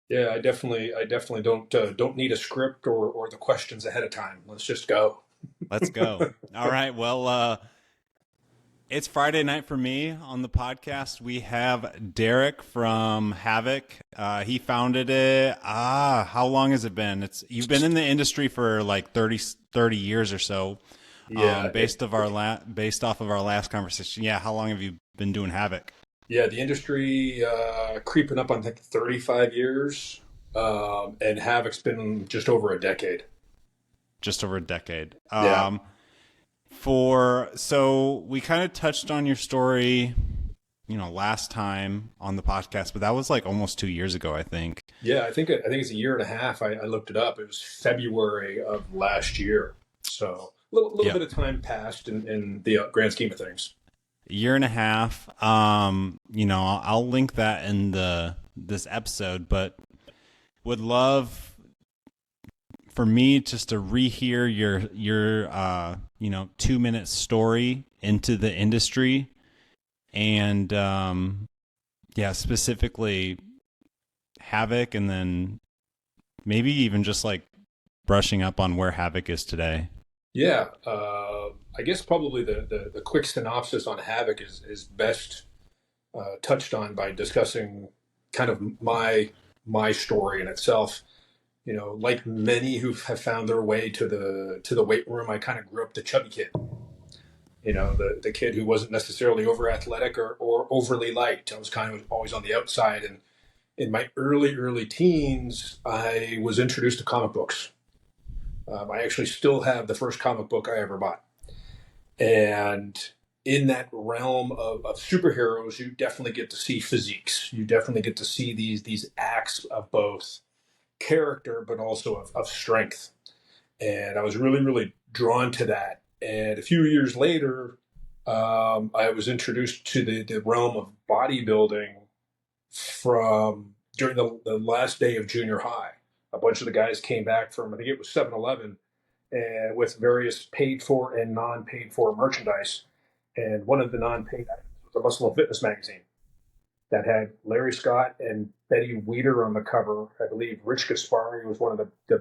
Yeah, I definitely don't need a script or the questions ahead of time. Let's just go. Let's go. All right. Well, it's Friday night for me on the podcast. We have Derek from Havok. He founded it. How long has it been? You've been in the industry for like 30 years or so. Yeah, Based off of our last conversation. Yeah. How long have you been doing Havok? yeah, the industry creeping up on I think 35 years, and Havoc's been just over a decade. Just over a decade. Yeah, So we kind of touched on your story, last time on the podcast, but that was like almost 2 years ago, I think. yeah, I think it's a year and a half. I looked it up. It was February of last year, so a little Yep. bit of time passed in the grand scheme of things. Year and a half. I'll link that in the this episode, but would love for me just to rehear your 2 minute story into the industry and yeah, specifically Havok, and then maybe even just like brushing up on where Havok is today. Yeah, I guess probably the quick synopsis on Havoc is best touched on by discussing kind of my story in itself. Like many who have found their way to the weight room, I kind of grew up the chubby kid. The kid who wasn't necessarily over athletic or overly light. I was kind of always on the outside. And in my early teens, I was introduced to comic books. I actually still have the first comic book I ever bought. And in that realm of superheroes, you definitely get to see physiques. You definitely get to see these acts of both character, but also of strength. And I was really drawn to that. And a few years later, I was introduced to the realm of bodybuilding from during the last day of junior high. A bunch of the guys came back from, I think it was 7-Eleven, and with various paid for and non paid for merchandise. And one of the non paid items was a Muscle and Fitness magazine that had Larry Scott and Betty Weeder on the cover. I believe Rich Gaspari was one of the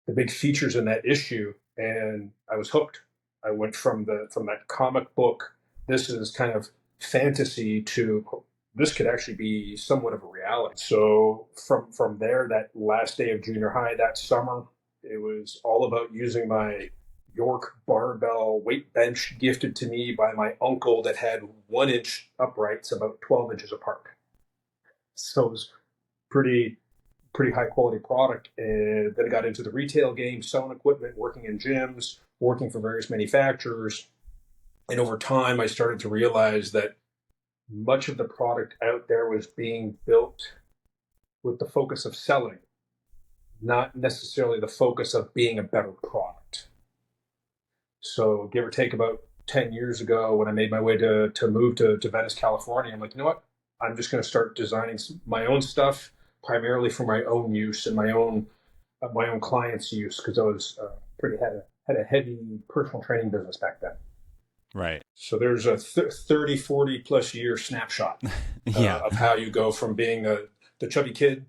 big features in that issue, and I was hooked. I went from that comic book. This is kind of fantasy to this could actually be somewhat of a reality. So from there, that last day of junior high that summer, it was all about using my York barbell weight bench gifted to me by my uncle that had 1 inch uprights about 12 inches apart. So it was pretty high quality product. And then I got into the retail game, selling equipment, working in gyms, working for various manufacturers. And over time, I started to realize that much of the product out there was being built with the focus of selling, not necessarily the focus of being a better product. So, give or take about 10 years ago, when I made my way to move to Venice, California, I'm like, you know what? I'm just going to start designing my own stuff, primarily for my own use and my own clients' use, because I was pretty had a heavy personal training business back then. Right. So there's a 30, 40 plus year snapshot Yeah. of how you go from being the chubby kid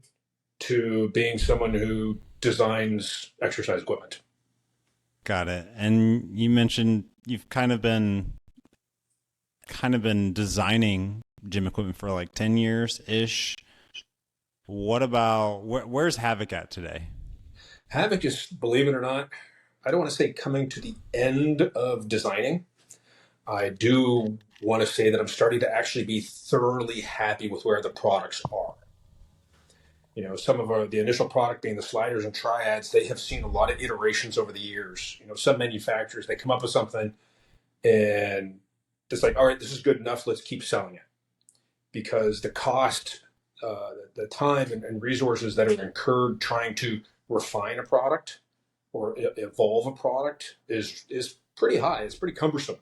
to being someone who designs exercise equipment. Got it. And you mentioned you've kind of been designing gym equipment for like 10 years ish. What about where's Havok at today? Havoc is, believe it or not, I don't want to say coming to the end of designing. I do want to say that I'm starting to actually be thoroughly happy with where the products are. Some of the initial product being the sliders and triads, they have seen a lot of iterations over the years. Some manufacturers, they come up with something and it's like, all right, this is good enough. Let's keep selling it because the cost, the time and resources that are incurred trying to refine a product or evolve a product is pretty high. It's pretty cumbersome,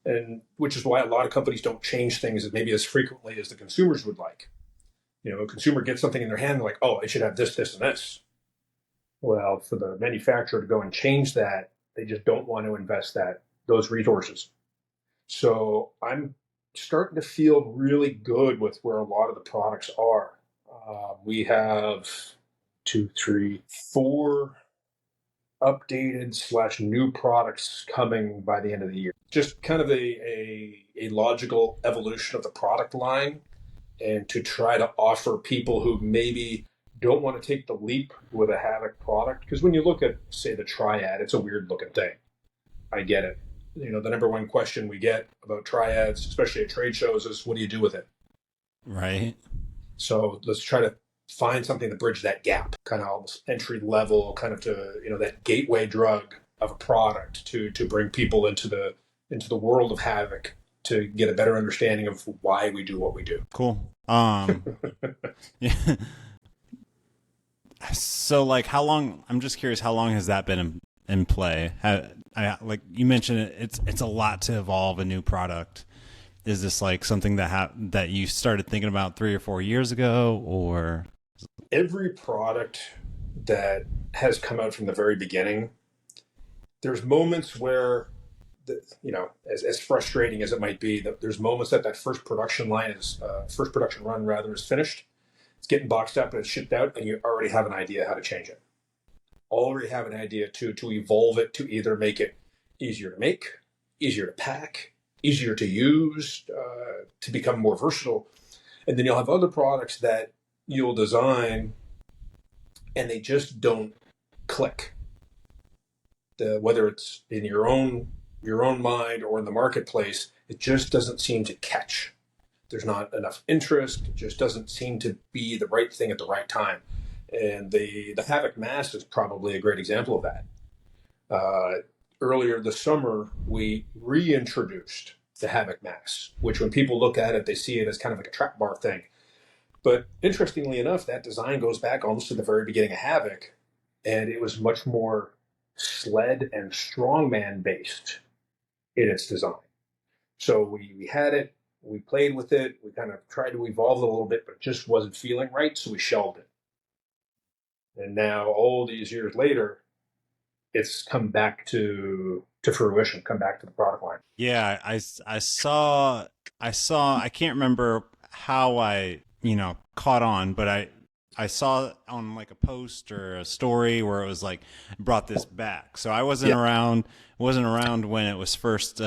and which is why a lot of companies don't change things maybe as frequently as the consumers would like. A consumer gets something in their hand, they're like, oh, it should have this, this, and this. Well, for the manufacturer to go and change that, they just don't want to invest those resources. So I'm starting to feel really good with where a lot of the products are. We have two, three, four updated slash new products coming by the end of the year. Just kind of a logical evolution of the product line, and to try to offer people who maybe don't want to take the leap with a HAVAK product. Because when you look at, say, the Triad, it's a weird looking thing. I get it. You know, the number one question we get about Triads, especially at trade shows, is what do you do with it? Right. So let's try to find something to bridge that gap, kind of almost entry level, kind of to, you know, that gateway drug of a product to bring people into the world of HAVAK to get a better understanding of why we do what we do. Cool. Yeah. So like how long, I'm just curious, how long has that been in play? Like you mentioned it's a lot to evolve a new product. Is this like something that you started thinking about 3 or 4 years ago, or? Every product that has come out from the very beginning, there's moments where, you know, as frustrating as it might be, that there's moments that first production run rather is finished. It's getting boxed up and it's shipped out, and you already have an idea how to change it. Already have an idea to evolve it, to either make it easier to make, easier to pack, easier to use, to become more versatile. And then you'll have other products that you'll design and they just don't click. Whether it's in your own mind or in the marketplace, it just doesn't seem to catch. There's not enough interest. It just doesn't seem to be the right thing at the right time. And the HAVAK Mass is probably a great example of that. Earlier this summer, we reintroduced the HAVAK Mass, which when people look at it, they see it as kind of like a trap bar thing. But interestingly enough, that design goes back almost to the very beginning of HAVAK, and it was much more sled and strongman based in its design. So we had it, we played with it, we kind of tried to evolve it a little bit, but it just wasn't feeling right, so we shelved it. And now, all these years later, it's come back to fruition, come back to the product line. Yeah, I saw I can't remember how I, caught on, but I saw it on like a post or a story where it was like brought this back. So I wasn't Yeah. around when it was first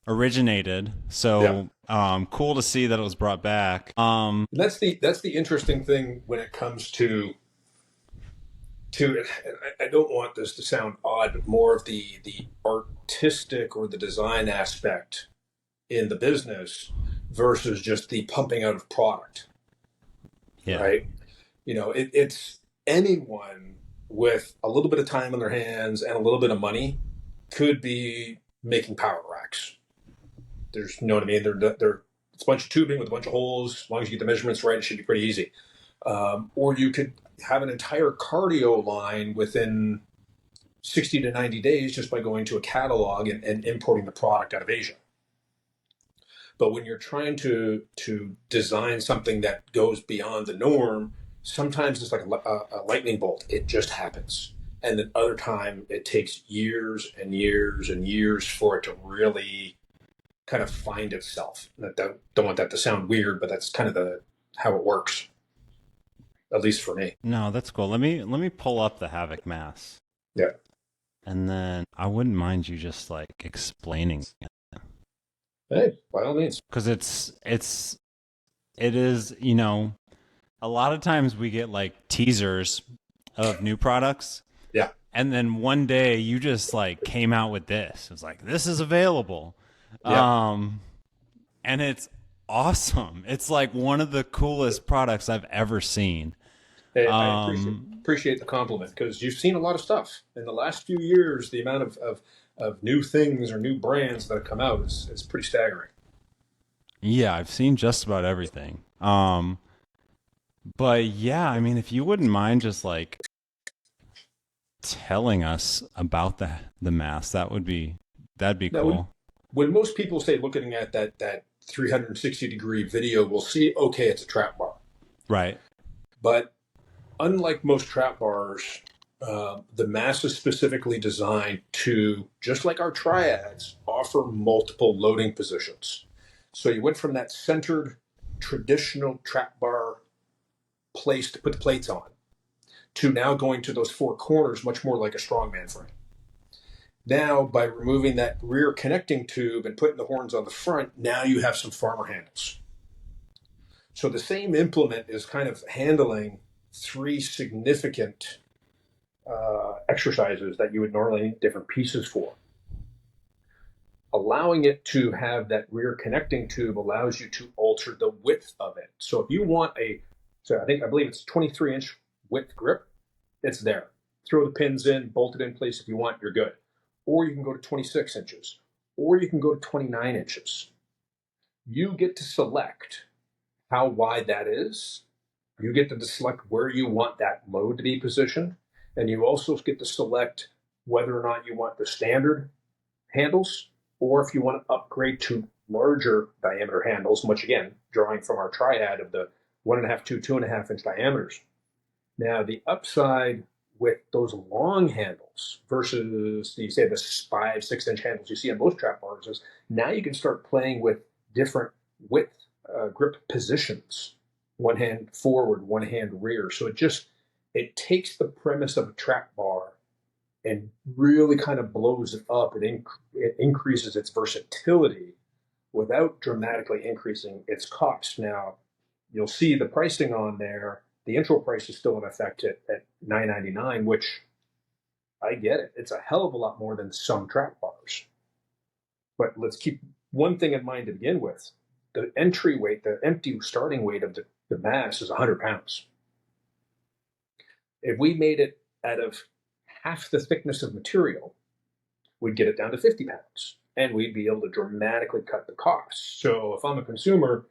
originated. So cool to see that it was brought back. That's the interesting thing when it comes to I don't want this to sound odd, but more of the artistic or the design aspect in the business versus just the pumping out of product. Yeah. Right? You know, it's anyone with a little bit of time on their hands and a little bit of money could be making power racks. There's, you know what I mean? It's a bunch of tubing with a bunch of holes. As long as you get the measurements right, it should be pretty easy. Or you could have an entire cardio line within 60 to 90 days just by going to a catalog and importing the product out of Asia. But when you're trying to design something that goes beyond the norm, sometimes it's like a lightning bolt. It just happens. And then other time it takes years and years and years for it to really kind of find itself. Don't want that to sound weird, but that's kind of how it works, at least for me. No, that's cool. Let me pull up the HAVAK Mass. Yeah. And then I wouldn't mind you just like explaining it. Hey, by all means. Because it is, a lot of times we get like teasers of new products. Yeah. And then one day you just like came out with this. It was like, this is available. Yeah. And it's awesome. It's like one of the coolest products I've ever seen. Hey, I appreciate the compliment, because you've seen a lot of stuff in the last few years. The amount of new things or new brands that have come out is pretty staggering. Yeah, I've seen just about everything. But yeah, I mean, if you wouldn't mind just like telling us about the mass, that'd be Now, cool. when most people say looking at that 360-degree video, we'll see, okay, it's a trap bar. Right. But unlike most trap bars, the mass is specifically designed to, just like our triads, offer multiple loading positions. So you went from that centered, traditional trap bar place to put the plates on, to now going to those four corners much more like a strongman frame. Now, by removing that rear connecting tube and putting the horns on the front, now you have some farmer handles. So the same implement is kind of handling three significant exercises that you would normally need different pieces for. Allowing it to have that rear connecting tube allows you to alter the width of it. So if you want I believe it's 23-inch width grip, it's there. Throw the pins in, bolt it in place if you want, you're good. Or you can go to 26 inches, or you can go to 29 inches. You get to select how wide that is. You get to select where you want that load to be positioned. And you also get to select whether or not you want the standard handles, or if you want to upgrade to larger diameter handles, much again, drawing from our triad of the 1.5 to 2.5 inch diameters. Now, the upside with those long handles versus the 5-6 inch handles you see on most trap bars is now you can start playing with different width grip positions. One hand forward, one hand rear. So it takes the premise of a trap bar and really kind of blows it up. It increases its versatility without dramatically increasing its cost. Now, you'll see the pricing on there. The intro price is still in effect at $9.99, which I get it. It's a hell of a lot more than some trap bars. But let's keep one thing in mind to begin with. The entry weight, the empty starting weight of the mass is 100 pounds. If we made it out of half the thickness of material, we'd get it down to 50 pounds. And we'd be able to dramatically cut the cost. So if I'm a consumer,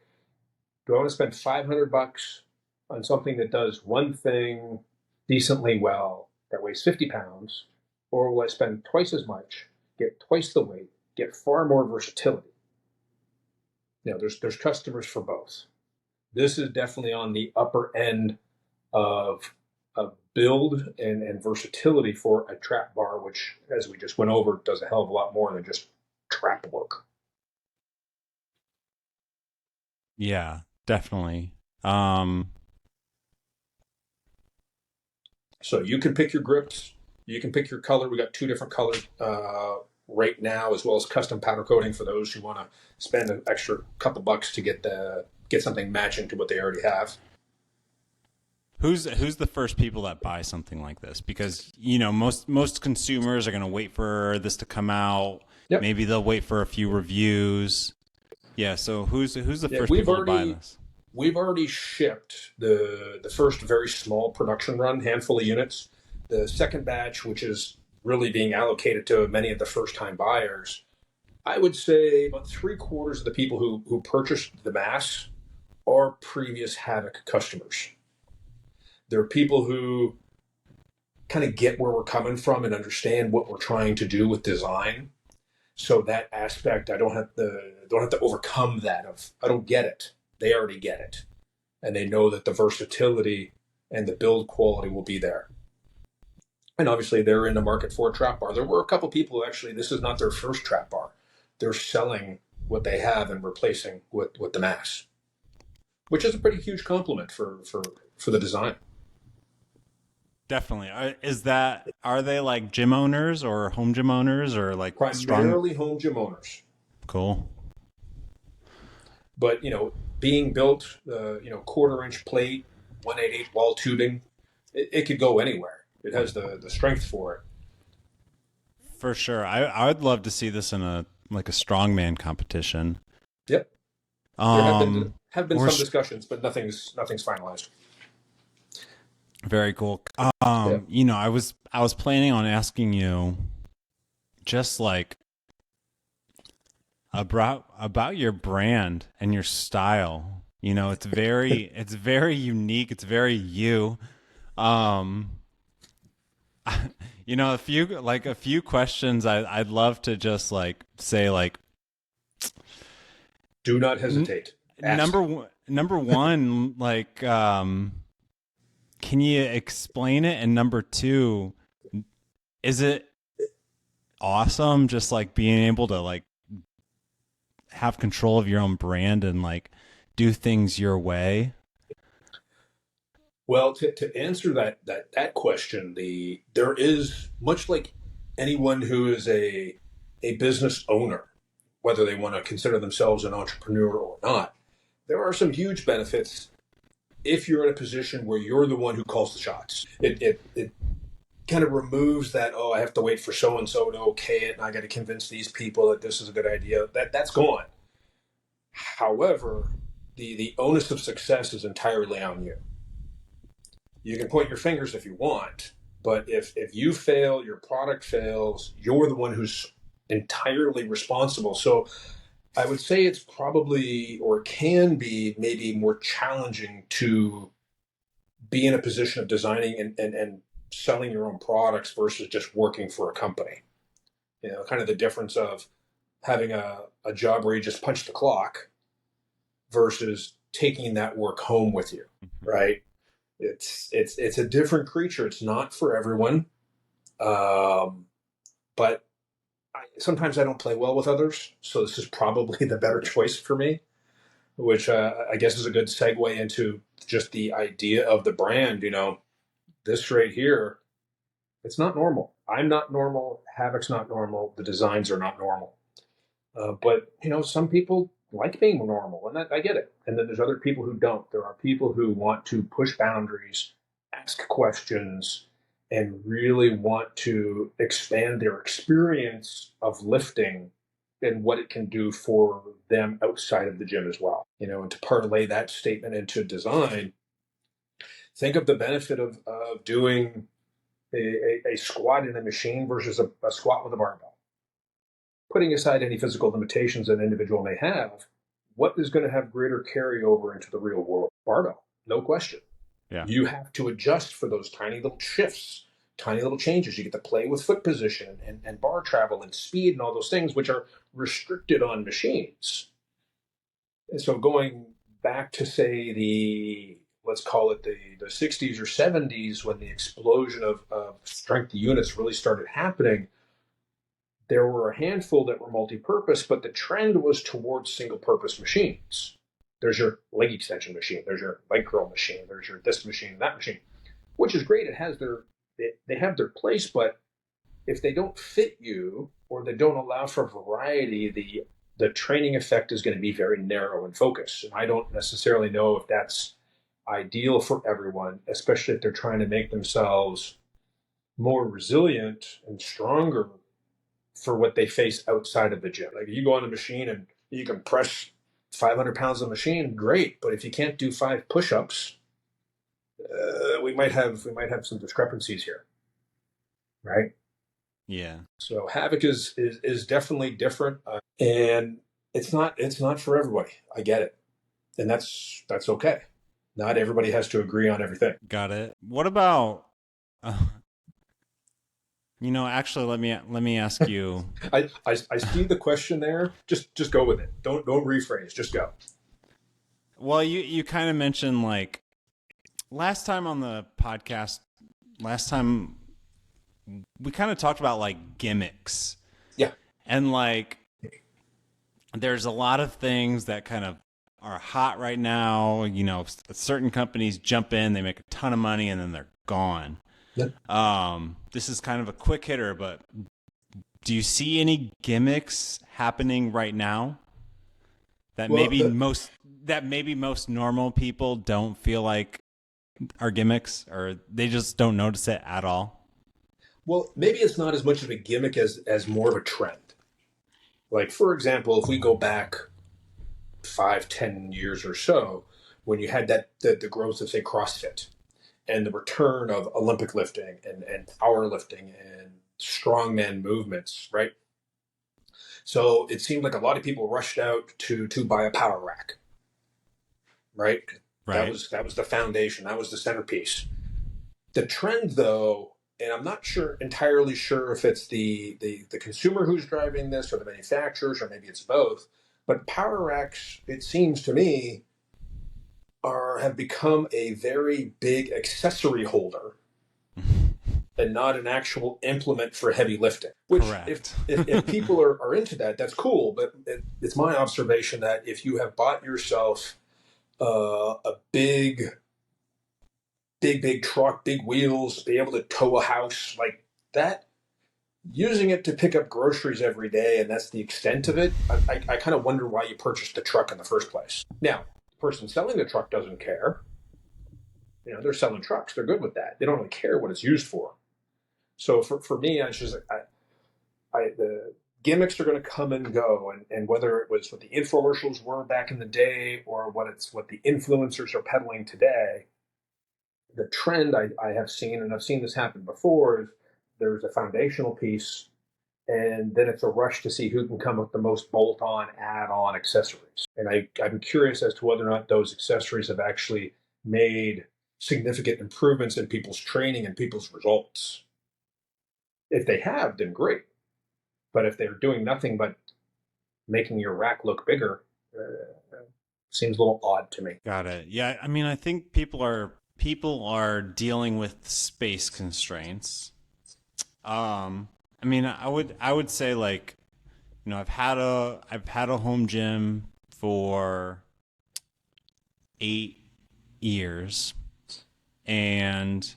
do I want to spend $500 on something that does one thing decently well that weighs 50 pounds, or will I spend twice as much, get twice the weight, get far more versatility? There's customers for both. This is definitely on the upper end of build and versatility for a trap bar, which, as we just went over, does a hell of a lot more than just trap work. Yeah, definitely. So you can pick your grips, you can pick your color. We got two different colors right now, as well as custom powder coating for those who want to spend an extra couple bucks to get something matching to what they already have. Who's the first people that buy something like this? Because most consumers are going to wait for this to come out. Yep. Maybe they'll wait for a few reviews. Yeah. So who's the first people to buy this? We've already shipped the first very small production run, handful of units. The second batch, which is really being allocated to many of the first-time buyers, I would say about 3/4 of the people who purchased the mass are previous HAVAK customers. There are people who kind of get where we're coming from and understand what we're trying to do with design. So that aspect, I don't have to overcome that of I don't get it. They already get it, and they know that the versatility and the build quality will be there. And obviously, they're in the market for a trap bar. There were a couple people who actually, this is not their first trap bar. They're selling what they have and replacing with the mass, which is a pretty huge compliment for the design. Definitely. Are they like gym owners or home gym owners or like Primarily home gym owners? Cool. But being built, 1/4-inch plate, 1/8 wall tubing, it could go anywhere. It has the strength for it. For sure. I would love to see this in a strongman competition. Yep. There have been some discussions, but nothing's finalized. Very cool. Yeah. I was planning on asking you just like about your brand and your style. It's very it's very unique. It's very you. A few questions I'd love to just say do not hesitate. Number one, can you explain it? And number two, is it awesome just being able to have control of your own brand and do things your way? Well, to answer that question, there is much like anyone who is a business owner, whether they want to consider themselves an entrepreneur or not, there are some huge benefits if you're in a position where you're the one who calls the shots. It kind of removes that, oh, I have to wait for so and so to okay it, and I got to convince these people that this is a good idea. That's gone. However, the onus of success is entirely on you. You can point your fingers if you want, but if you fail, your product fails, you're the one who's entirely responsible. So I would say it's probably, or can be, maybe more challenging to be in a position of designing and selling your own products versus just working for a company. Kind of the difference of having a job where you just punch the clock versus taking that work home with you, right? It's a different creature. It's not for everyone, but sometimes I don't play well with others, so this is probably the better choice for me. Which I guess is a good segue into just the idea of the brand. This right here, it's not normal. I'm not normal. HAVAK's not normal. The designs are not normal. But some people like being normal, and I get it. And then there's other people who don't. There are people who want to push boundaries, ask questions, and really want to expand their experience of lifting and what it can do for them outside of the gym as well. And to parlay that statement into design, think of the benefit of doing a squat in a machine versus a squat with a barbell. Putting aside any physical limitations an individual may have, what is going to have greater carryover into the real world? Barbell, no question. Yeah. You have to adjust for those tiny little shifts, tiny little changes. You get to play with foot position and bar travel and speed and all those things, which are restricted on machines. And so going back to, say, let's call it the 60s or 70s, when the explosion of strength units really started happening, there were a handful that were multi-purpose, but the trend was towards single-purpose machines. There's your leg extension machine. There's your leg curl machine. There's your this machine, that machine, which is great. They have their place, but if they don't fit you or they don't allow for variety, the training effect is going to be very narrow and focused. And I don't necessarily know if that's ideal for everyone, especially if they're trying to make themselves more resilient and stronger for what they face outside of the gym. Like, you go on a machine and you can press 500 pounds of machine, great. But if you can't do 5 push-ups, we might have some discrepancies here, right? Yeah. So HAVAK is definitely different, and it's not for everybody. I get it, and that's okay. Not everybody has to agree on everything. Got it. What about? Actually, let me ask you. I see the question there. Just go with it. Don't rephrase. Just go. Well, you kind of mentioned, like, last time on the podcast, we kind of talked about, like, gimmicks. Yeah. And, like, there's a lot of things that kind of are hot right now. Certain companies jump in, they make a ton of money, and then they're gone. Yeah. This is kind of a quick hitter, but do you see any gimmicks happening right now that maybe most normal people don't feel like are gimmicks, or they just don't notice it at all? Well, maybe it's not as much of a gimmick as more of a trend. Like, for example, if we go back 5-10 years or so, when you had the growth of, say, CrossFit, and the return of Olympic lifting and powerlifting and strongman movements, right? So it seemed like a lot of people rushed out to buy a power rack, right? Right. That was the foundation. That was the centerpiece. The trend, though, and I'm not entirely sure if it's the consumer who's driving this or the manufacturers, or maybe it's both, but power racks, it seems to me, have become a very big accessory holder and not an actual implement for heavy lifting. Which, correct. if people are into that, that's cool. But it's my observation that if you have bought yourself a big big truck, big wheels, be able to tow a house like that. Using it to pick up groceries every day, and that's the extent of it. I kind of wonder why you purchased the truck in the first place. Now, the person selling the truck doesn't care. They're selling trucks. They're good with that. They don't really care what it's used for. So for me, I just the gimmicks are going to come and go, and whether it was what the infomercials were back in the day or what the influencers are peddling today, the trend I have seen, and I've seen this happen before, is there's a foundational piece, and then it's a rush to see who can come up with the most bolt-on, add-on accessories. And I'm curious as to whether or not those accessories have actually made significant improvements in people's training and people's results. If they have, then great. But if they're doing nothing but making your rack look bigger, seems a little odd to me. Got it. Yeah, I mean, I think people are dealing with space constraints. I mean, I would say, like, I've had a home gym for 8 years, and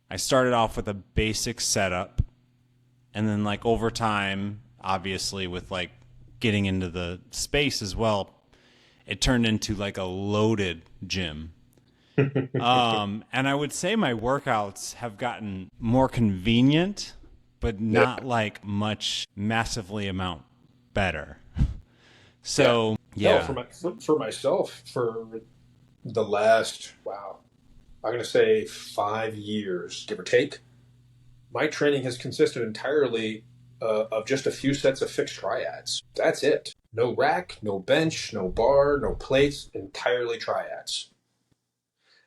I started off with a basic setup, and then, like, over time, obviously with, like, getting into the space as well, it turned into like a loaded gym. And I would say my workouts have gotten more convenient, but not like much massively amount better. So yeah. No, for myself, for the last, wow, I'm going to say 5 years, give or take, my training has consisted entirely of just a few sets of fixed triads. That's it. No rack, no bench, no bar, no plates, entirely triads.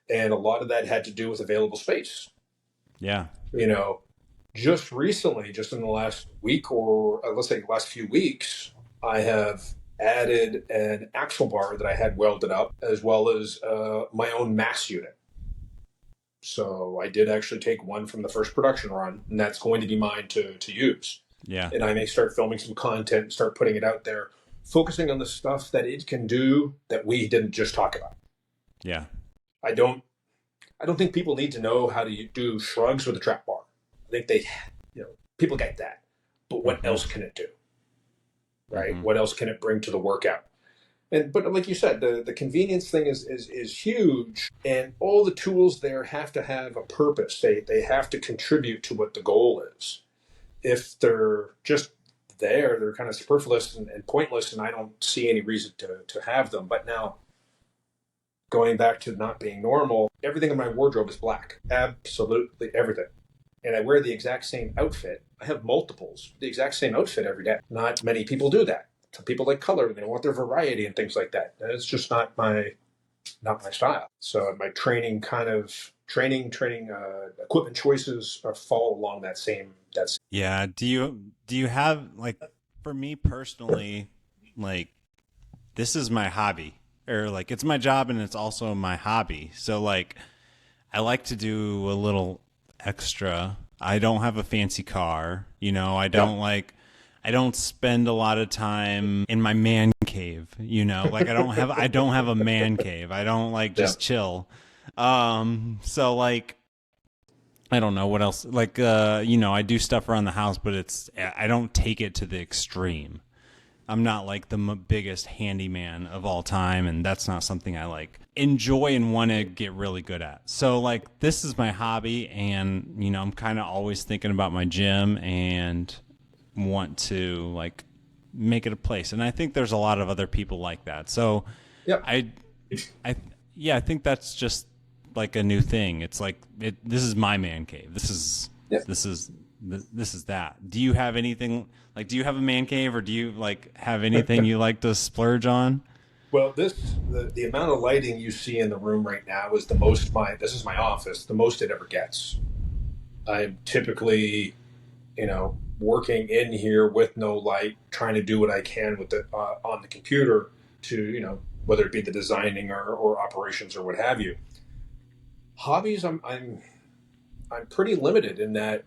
And a lot of that had to do with available space. Yeah. Just recently, just in the last week, or let's say the last few weeks, I have added an axle bar that I had welded up, as well as my own mass unit. So I did actually take one from the first production run, and that's going to be mine to use. Yeah. And I may start filming some content and start putting it out there, focusing on the stuff that it can do that we didn't just talk about. Yeah. I don't think people need to know how to do shrugs with a trap bar. I think people get that. But what else can it do? Right? What else can it bring to the workout? But like you said, the convenience thing is huge, and all the tools there have to have a purpose. They have to contribute to what the goal is. If they're just there, they're kind of superfluous and pointless, and I don't see any reason to have them. But now, going back to not being normal, everything in my wardrobe is black. Absolutely everything. And I wear the exact same outfit. I have multiples, the exact same outfit every day. Not many people do that. Some people like color and they want their variety and things like that. And it's just not my style. So my training equipment choices fall along that same. Yeah. Do you have, like, for me personally, like, this is my hobby, or like it's my job and it's also my hobby. So like I like to do a little extra. I don't have a fancy car, I don't spend a lot of time in my man cave, like I don't have a man cave. I don't like just chill. So like, I don't know what else, like, I do stuff around the house, but I don't take it to the extreme. I'm not like the biggest handyman of all time, and that's not something I like enjoy and want to get really good at. So like, this is my hobby, and I'm kind of always thinking about my gym and want to like make it a place. And I think there's a lot of other people like that. So I think that's just like a new thing. It's like this is my man cave. This is that. Do you have anything, like, do you have a man cave, or do you like have anything you like to splurge on? Well, the amount of lighting you see in the room right now is this is my office, the most it ever gets. I'm typically, working in here with no light, trying to do what I can with it on the computer to, whether it be the designing or operations or what have you. Hobbies, I'm pretty limited in that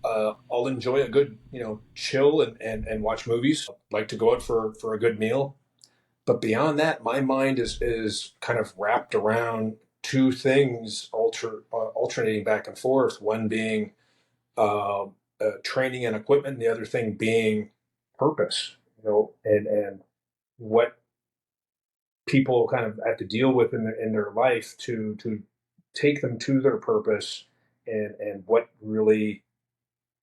I'll enjoy a good, chill and watch movies. Like to go out for a good meal. But beyond that, my mind is kind of wrapped around two things alternating back and forth. One being training and equipment, and the other thing being purpose. And what people kind of have to deal with in their life to take them to their purpose, and what really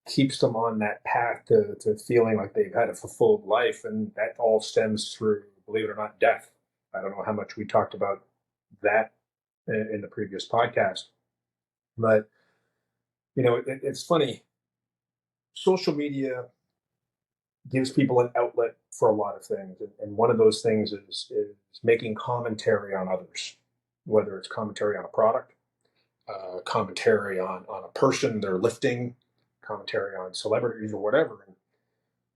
keeps them on that path to feeling like they've had a fulfilled life. And that all stems through, believe it or not, death. I don't know how much we talked about that in the previous podcast, but it's funny. Social media gives people an outlet for a lot of things, and one of those things is making commentary on others, whether it's commentary on a product, commentary on a person they're lifting, commentary on celebrities or whatever. And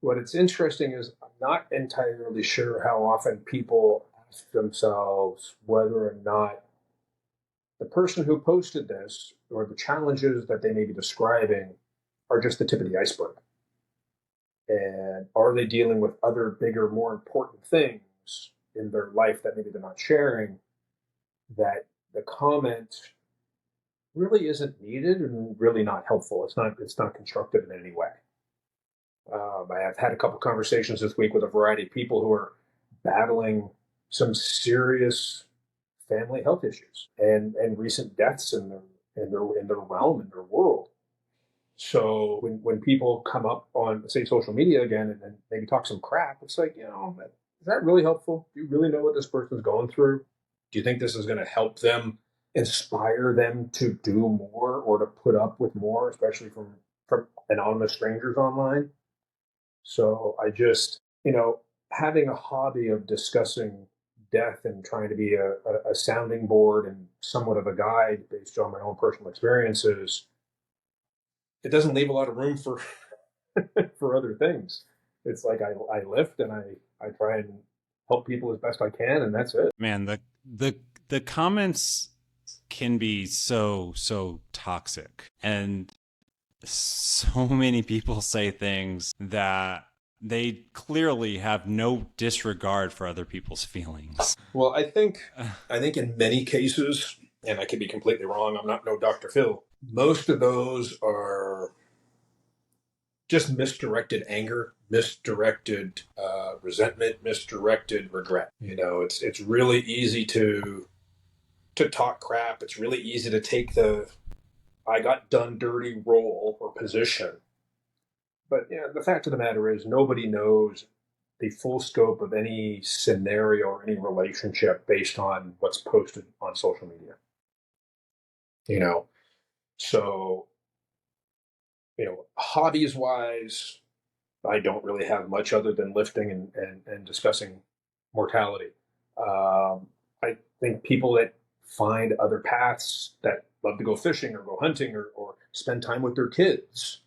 what it's interesting is I'm not entirely sure how often people ask themselves whether or not the person who posted this or the challenges that they may be describing are just the tip of the iceberg. And are they dealing with other bigger, more important things in their life that maybe they're not sharing, that the comment really isn't needed and really not helpful. It's not constructive in any way. I have had a couple conversations this week with a variety of people who are battling some serious family health issues and recent deaths in their realm, in their world. So when people come up on, say, social media again and maybe talk some crap, it's like, is that really helpful? Do you really know what this person's going through? Do you think this is going to help them, inspire them to do more or to put up with more, especially from anonymous strangers online? So I just, having a hobby of discussing death and trying to be a sounding board and somewhat of a guide based on my own personal experiences, it doesn't leave a lot of room for for other things. It's like I lift and I try and help people as best I can, and that's it. Man, the comments can be so toxic, and so many people say things that they clearly have no disregard for other people's feelings. Well, I think in many cases, and I could be completely wrong, I'm not no Dr. Phil, most of those are just misdirected anger, misdirected resentment, misdirected regret. It's really easy to talk crap. It's really easy to take the I got done dirty role or position. But the fact of the matter is nobody knows the full scope of any scenario or any relationship based on what's posted on social media. So hobbies wise, I don't really have much other than lifting and discussing mortality. I think people that find other paths, that love to go fishing or go hunting or spend time with their kids,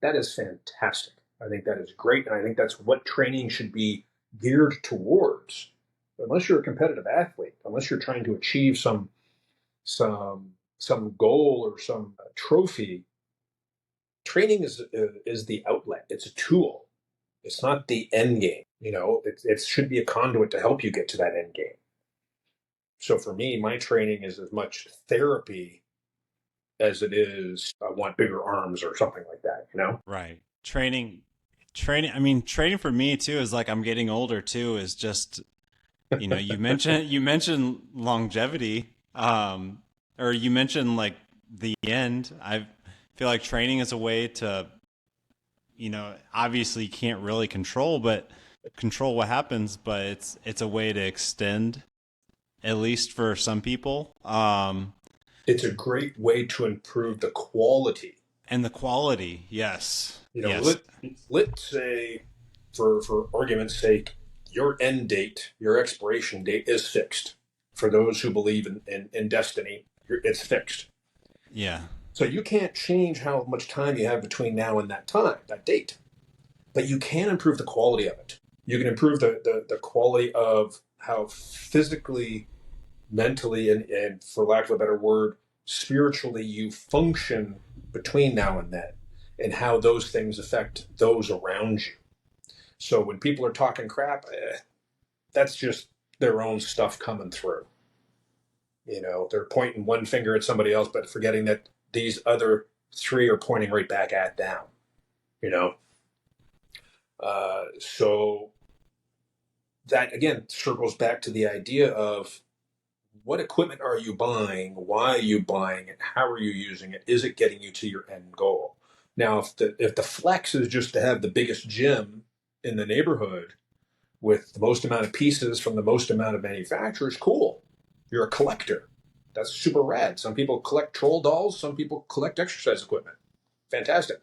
that is fantastic. I think that is great. And I think that's what training should be geared towards. Unless you're a competitive athlete, unless you're trying to achieve some goal or some trophy, training is the outlet. It's a tool. It's not the end game. It should be a conduit to help you get to that end game. So for me, my training is as much therapy as it is I want bigger arms or something like that. Right. Training. I mean, training for me too is like I'm getting older too. Is just you mentioned longevity, or you mentioned like the end. I feel like training is a way to, obviously you can't really control what happens, but it's a way to extend, at least for some people. It's a great way to improve the quality. And the quality, yes. Yes. Let's say, for argument's sake, your end date, your expiration date is fixed. For those who believe in destiny, it's fixed. Yeah. So you can't change how much time you have between now and that date. But you can improve the quality of it. You can improve the quality of how physically, mentally, and for lack of a better word, spiritually you function between now and then, and how those things affect those around you. So when people are talking crap, that's just their own stuff coming through. They're pointing one finger at somebody else, but forgetting that these other three are pointing right back at them. You know, so that again circles back to the idea of what equipment are you buying? Why are you buying it? How are you using it? Is it getting you to your end goal? Now, if the flex is just to have the biggest gym in the neighborhood with the most amount of pieces from the most amount of manufacturers, cool. You're a collector. That's super rad. Some people collect troll dolls. Some people collect exercise equipment. Fantastic.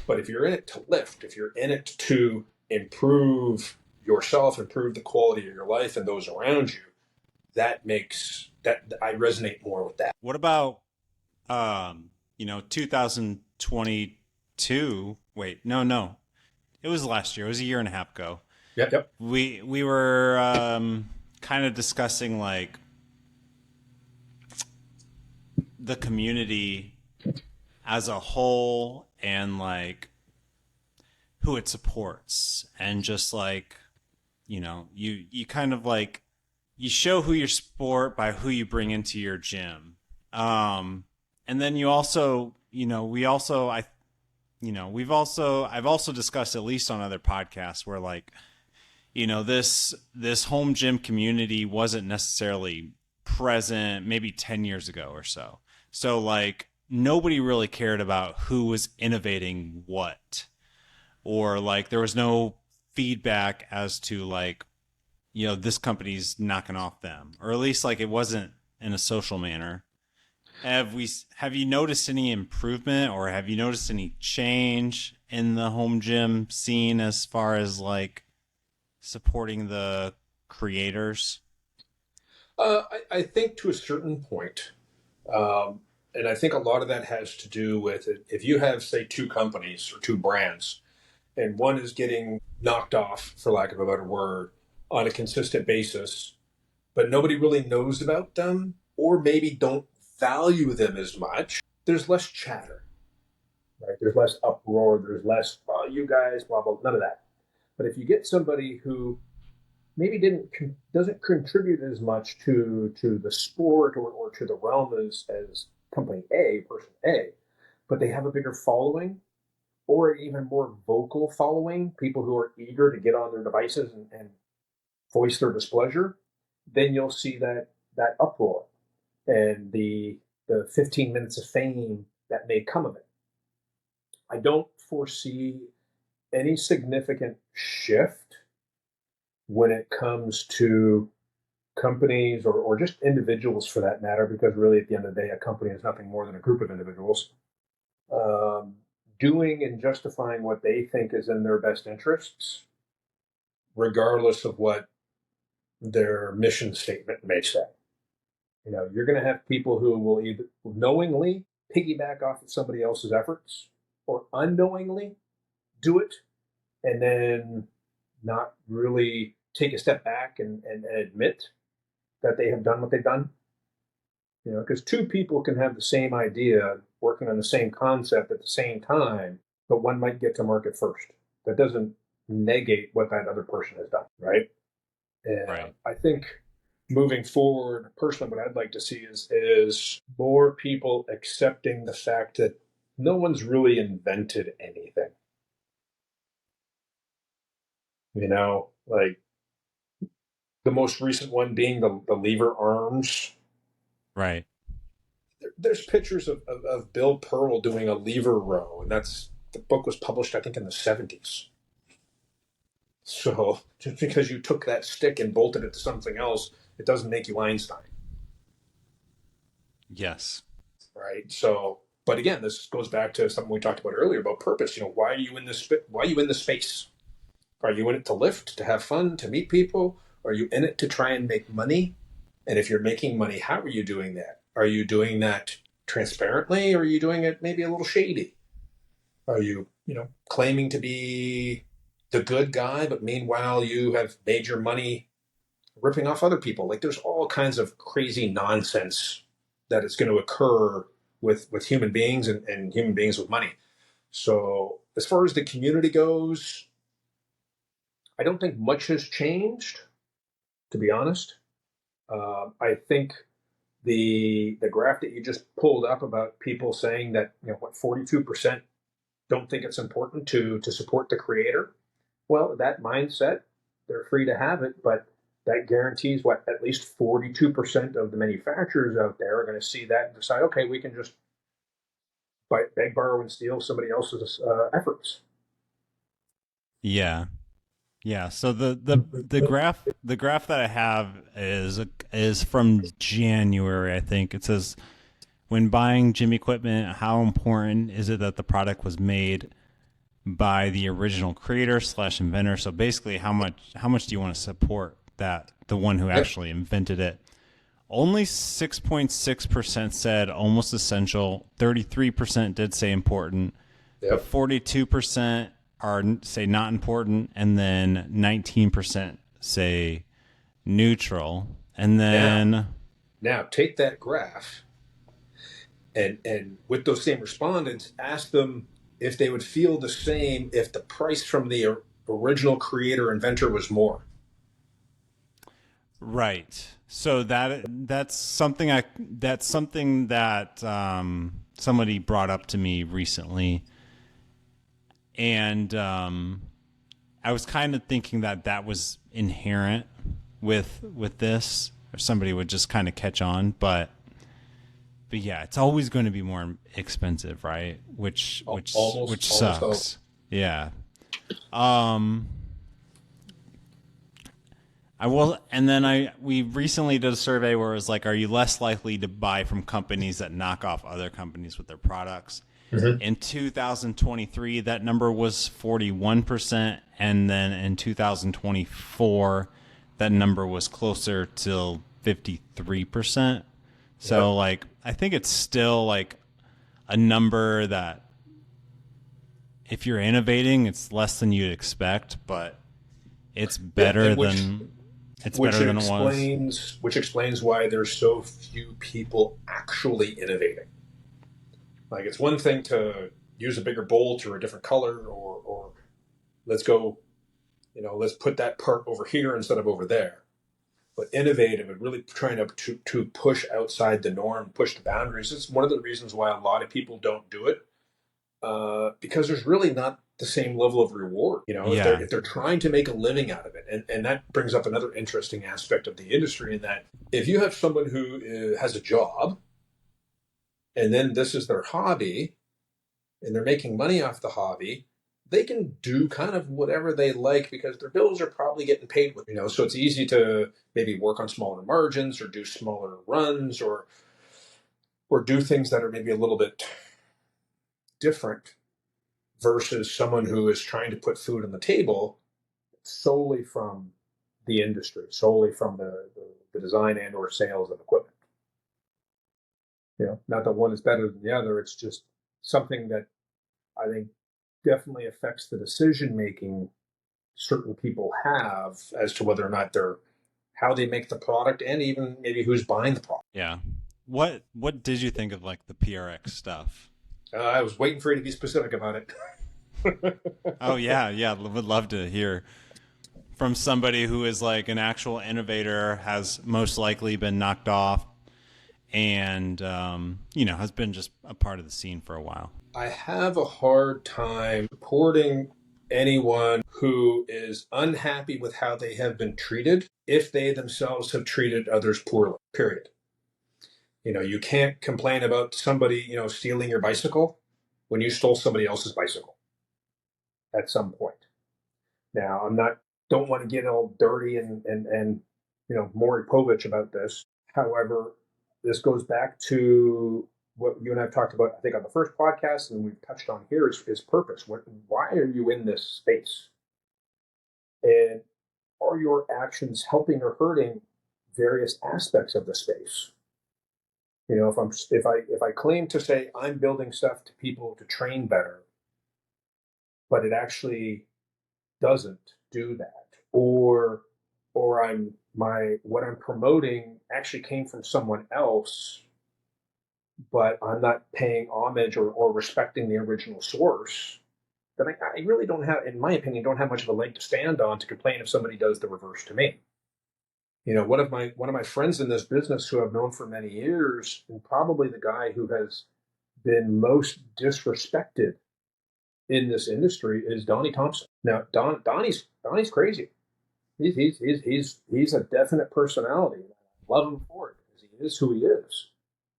But if you're in it to lift, if you're in it to improve yourself, improve the quality of your life and those around you, that makes that I resonate more with that. What about 2022? Wait, no. It was last year. It was a year and a half ago. Yep. We were kind of discussing like the community as a whole and like who it supports, and just like you kind of like you show who you support by who you bring into your gym. And then you also, we also, I've also discussed, at least on other podcasts, where like, this home gym community wasn't necessarily present maybe 10 years ago or so. So like nobody really cared about who was innovating what, or like there was no feedback as to like, this company's knocking off them, or at least like it wasn't in a social manner. Have you noticed any improvement, or have you noticed any change in the home gym scene as far as like supporting the creators? I think to a certain point, and I think a lot of that has to do with it. If you have, say, two companies or two brands, and one is getting knocked off, for lack of a better word, on a consistent basis, but nobody really knows about them, or maybe don't value them as much, there's less chatter, right? There's less uproar. There's less, oh, you guys, blah, blah, none of that. But if you get somebody who maybe doesn't contribute as much to the sport or to the realm as company A, person A, but they have a bigger following or an even more vocal following, people who are eager to get on their devices and voice their displeasure, then you'll see that uproar and the 15 minutes of fame that may come of it. I don't foresee any significant shift when it comes to companies or just individuals for that matter, because really at the end of the day, a company is nothing more than a group of individuals um, doing and justifying what they think is in their best interests, regardless of what their mission statement may say. You're going to have people who will either knowingly piggyback off of somebody else's efforts or unknowingly do it and then not really take a step back and admit that they have done what they've done. Because two people can have the same idea working on the same concept at the same time, but one might get to market first. That doesn't negate what that other person has done, right? And Right. I think moving forward, personally, what I'd like to see is more people accepting the fact that no one's really invented anything. Like the most recent one being the lever arms. Right. There's pictures of Bill Pearl doing a lever row, and the book was published, I think, in the 70s. So just because you took that stick and bolted it to something else, it doesn't make you Einstein, Yes. right? So, but again, this goes back to something we talked about earlier about purpose. Why are you in this? Why are you in this space? Are you in it to lift, to have fun, to meet people? Are you in it to try and make money? And if you're making money, how are you doing that? Are you doing that transparently, or are you doing it maybe a little shady? Are you, claiming to be the good guy, but meanwhile you have made your money ripping off other people? Like there's all kinds of crazy nonsense that is going to occur with human beings and human beings with money. So as far as the community goes, I don't think much has changed, to be honest. I think the graph that you just pulled up about people saying that, 42% don't think it's important to support the creator. Well, that mindset, they're free to have it, but that guarantees what at least 42% of the manufacturers out there are going to see that and decide, okay, we can just beg, borrow, and steal somebody else's efforts. Yeah. Yeah. So the graph that I have is from January, I think. It says, when buying gym equipment, how important is it that the product was made by the original creator / inventor? So basically, how much do you want to support that, the one who Yep. actually invented it? Only 6.6% said almost essential. 33% did say important, but Yep. 42% are say not important, and then 19% say neutral. And Now, then now take that graph and with those same respondents, ask them if they would feel the same if the price from the original creator inventor was more. right. So that's something that somebody brought up to me recently, and I was kind of thinking that was inherent with this, or somebody would just kind of catch on, but yeah, it's always going to be more expensive, right? Which Almost always. sucks. Yeah. Um, I will, and then we recently did a survey where it was like, are you less likely to buy from companies that knock off other companies with their products? Mm-hmm. In 2023, that number was 41%, and then in 2024, that number was closer to 53%. So, Yep. like, I think it's still like a number that, if you're innovating, it's less than you'd expect, but it's Yeah, better and than it was. which explains why there's so few people actually innovating. Like it's one thing to use a bigger bolt or a different color, or let's go, let's put that part over here instead of over there. But innovative and really trying to push outside the norm, push the boundaries. It's one of the reasons why a lot of people don't do it, because there's really not the same level of reward. If they're Yeah. if they're trying to make a living out of it, and that brings up another interesting aspect of the industry in that if you have someone who has a job and then this is their hobby and they're making money off the hobby, they can do kind of whatever they like because their bills are probably getting paid with, so it's easy to maybe work on smaller margins or do smaller runs or do things that are maybe a little bit different versus someone who is trying to put food on the table solely from the industry, solely from the design and or sales of equipment. Not that one is better than the other. It's just something that I think definitely affects the decision making certain people have as to whether or not they're how they make the product and even maybe who's buying the product. Yeah. What did you think of like the PRX stuff? I was waiting for you to be specific about it. Oh yeah, yeah, would love to hear from somebody who is like an actual innovator, has most likely been knocked off, and has been just a part of the scene for a while. I have a hard time supporting anyone who is unhappy with how they have been treated if they themselves have treated others poorly, period. You can't complain about somebody, stealing your bicycle when you stole somebody else's bicycle at some point. Now, don't want to get all dirty and Maury Povich about this. However, this goes back to what you and I've talked about, I think, on the first podcast, and we've touched on here is purpose. Why are you in this space? And are your actions helping or hurting various aspects of the space? If I claim to say I'm building stuff to people to train better, but it actually doesn't do that, or what I'm promoting actually came from someone else, but I'm not paying homage or respecting the original source, then I really don't have, in my opinion, don't have much of a leg to stand on to complain if somebody does the reverse to me. One of my friends in this business who I've known for many years, and probably the guy who has been most disrespected in this industry, is Donnie Thompson. Now, Donnie's crazy. He's a definite personality. I love him for it because he is who he is.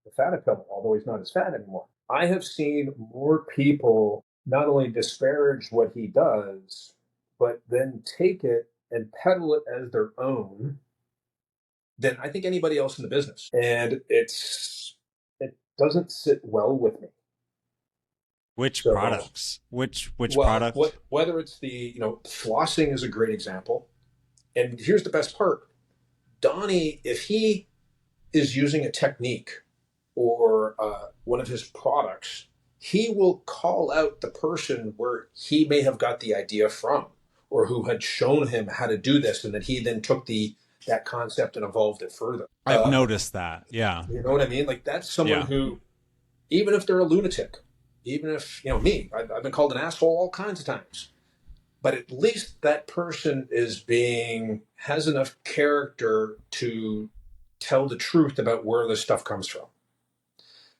The Fatatilla, although he's not as fat anymore. I have seen more people not only disparage what he does, but then take it and peddle it as their own than I think anybody else in the business. And it doesn't sit well with me. Which So, products? Which well, product? whether it's flossing is a great example. And here's the best part. Donnie, if he is using a technique or one of his products, he will call out the person where he may have got the idea from, or who had shown him how to do this, and that he then took that concept and evolved it further. I've noticed that. Yeah. You know what I mean? Like that's someone Yeah. who, even if they're a lunatic, even if me, I've been called an asshole all kinds of times, but at least that person has enough character to tell the truth about where this stuff comes from.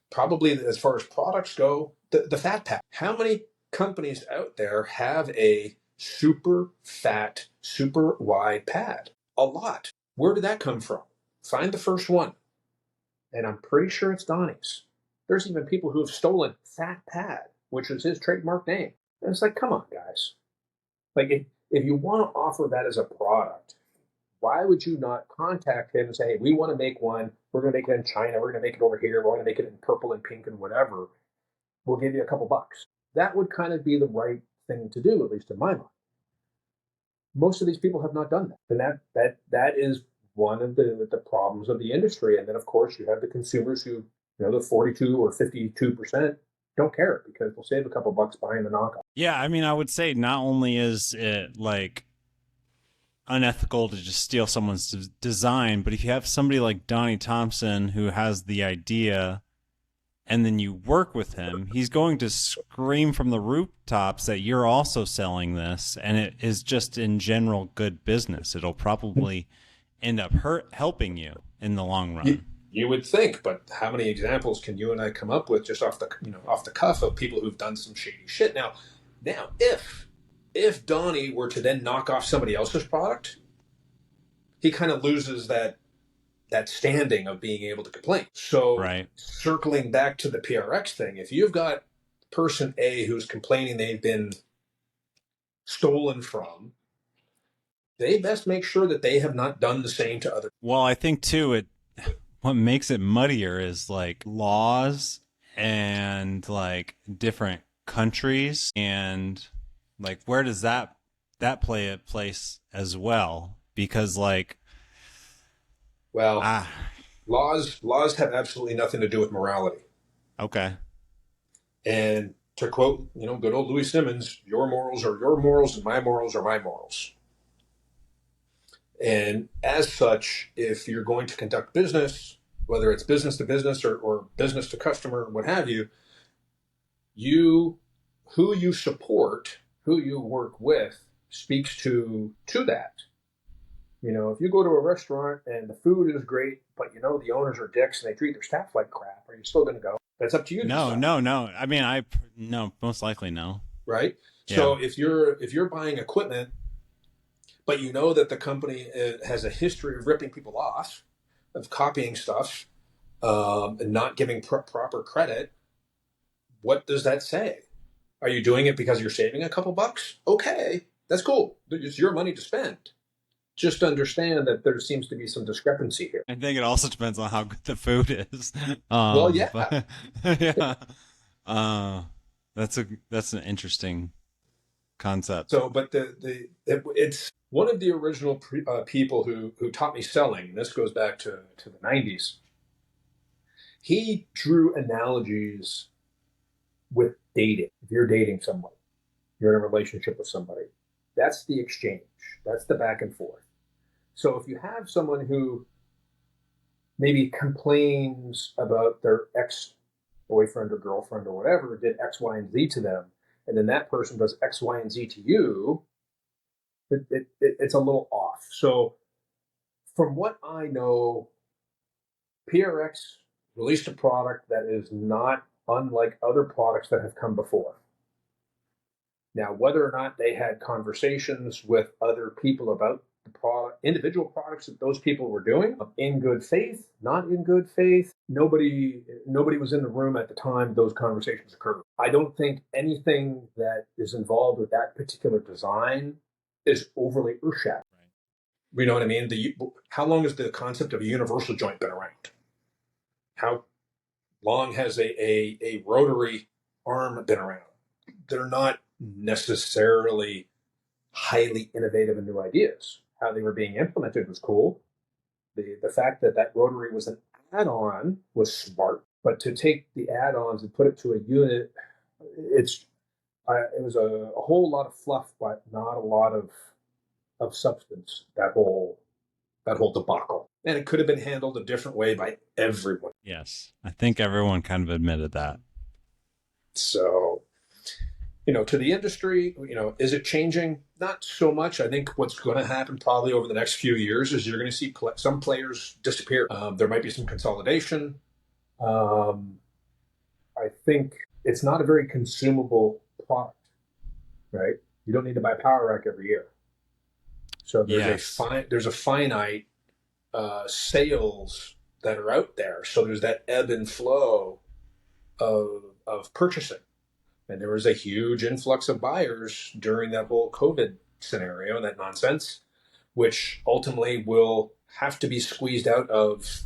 Probably as far as products go, the fat pad. How many companies out there have a super fat, super wide pad? A lot. Where did that come from? Find the first one. And I'm pretty sure it's Donnie's. There's even people who have stolen Fat Pad, which is his trademark name. And it's like, come on, guys. Like, if you want to offer that as a product, why would you not contact him and say, hey, we want to make one. We're going to make it in China. We're going to make it over here. We're going to make it in purple and pink and whatever. We'll give you a couple bucks. That would kind of be the right thing to do, at least in my mind. Most of these people have not done that. And that is one of the problems of the industry. And then, of course, you have the consumers who, the 42 or 52% don't care because they'll save a couple bucks buying the knockoff. Yeah, I mean, I would say not only is it like unethical to just steal someone's design, but if you have somebody like Donnie Thompson who has the idea and then you work with him, he's going to scream from the rooftops that you're also selling this, and it is just in general good business. It'll probably end up helping you in the long run. You would think, but how many examples can you and I come up with just off the cuff of people who've done some shady shit? Now, if Donnie were to then knock off somebody else's product, he kind of loses that standing of being able to complain. So, right. Circling back to the PRX thing, if you've got person A who's complaining they've been stolen from, they best make sure that they have not done the same to others. Well, I think too, what makes it muddier is like laws and like different countries, and like where does that play a place as well? Because like, laws have absolutely nothing to do with morality. Okay. And to quote, good old Louis Simmons, your morals are your morals and my morals are my morals. And as such, if you're going to conduct business, whether it's business to business or business to customer, what have you, who you support, who you work with speaks to that. If you go to a restaurant and the food is great, but the owners are dicks and they treat their staff like crap, are you still going to go? That's up to you. No. I mean, no, most likely no. Right. Yeah. So if you're buying equipment, but you know that the company has a history of ripping people off, of copying stuff, and not giving proper credit, what does that say? Are you doing it because you're saving a couple bucks? Okay, that's cool. It's your money to spend. Just understand that there seems to be some discrepancy here. I think it also depends on how good the food is. Well, yeah. But, yeah. That's an interesting concept. So, but it's one of the original people who taught me selling. This goes back to the 90s. He drew analogies with dating. If you're dating somebody, you're in a relationship with somebody, that's the exchange. That's the back and forth. So if you have someone who maybe complains about their ex-boyfriend or girlfriend or whatever did X, Y, and Z to them, and then that person does X, Y, and Z to you, it's a little off. So From what I know, PRX released a product that is not unlike other products that have come before. Now, whether or not they had conversations with other people about the product, individual products that those people were doing in good faith, not in good faith, nobody was in the room at the time those conversations occurred. I don't think anything that is involved with that particular design is overly earth-shattering. You know what I mean? How long has the concept of a universal joint been around? How long has a rotary arm been around? They're not necessarily highly innovative and new ideas. How they were being implemented was cool. The fact that that rotary was an add-on was smart, but to take the add-ons and put it to a unit, it was a whole lot of fluff, but not a lot of substance. That whole debacle, and it could have been handled a different way by everyone. Yes, I think everyone kind of admitted that. So, to the industry, is it changing? Not so much. I think what's going to happen probably over the next few years is you're going to see some players disappear. There might be some consolidation. I think it's not a very consumable product, right? You don't need to buy a power rack every year. So there's a finite sales that are out there. So there's that ebb and flow of purchasing. And there was a huge influx of buyers during that whole COVID scenario, that nonsense, which ultimately will have to be squeezed out of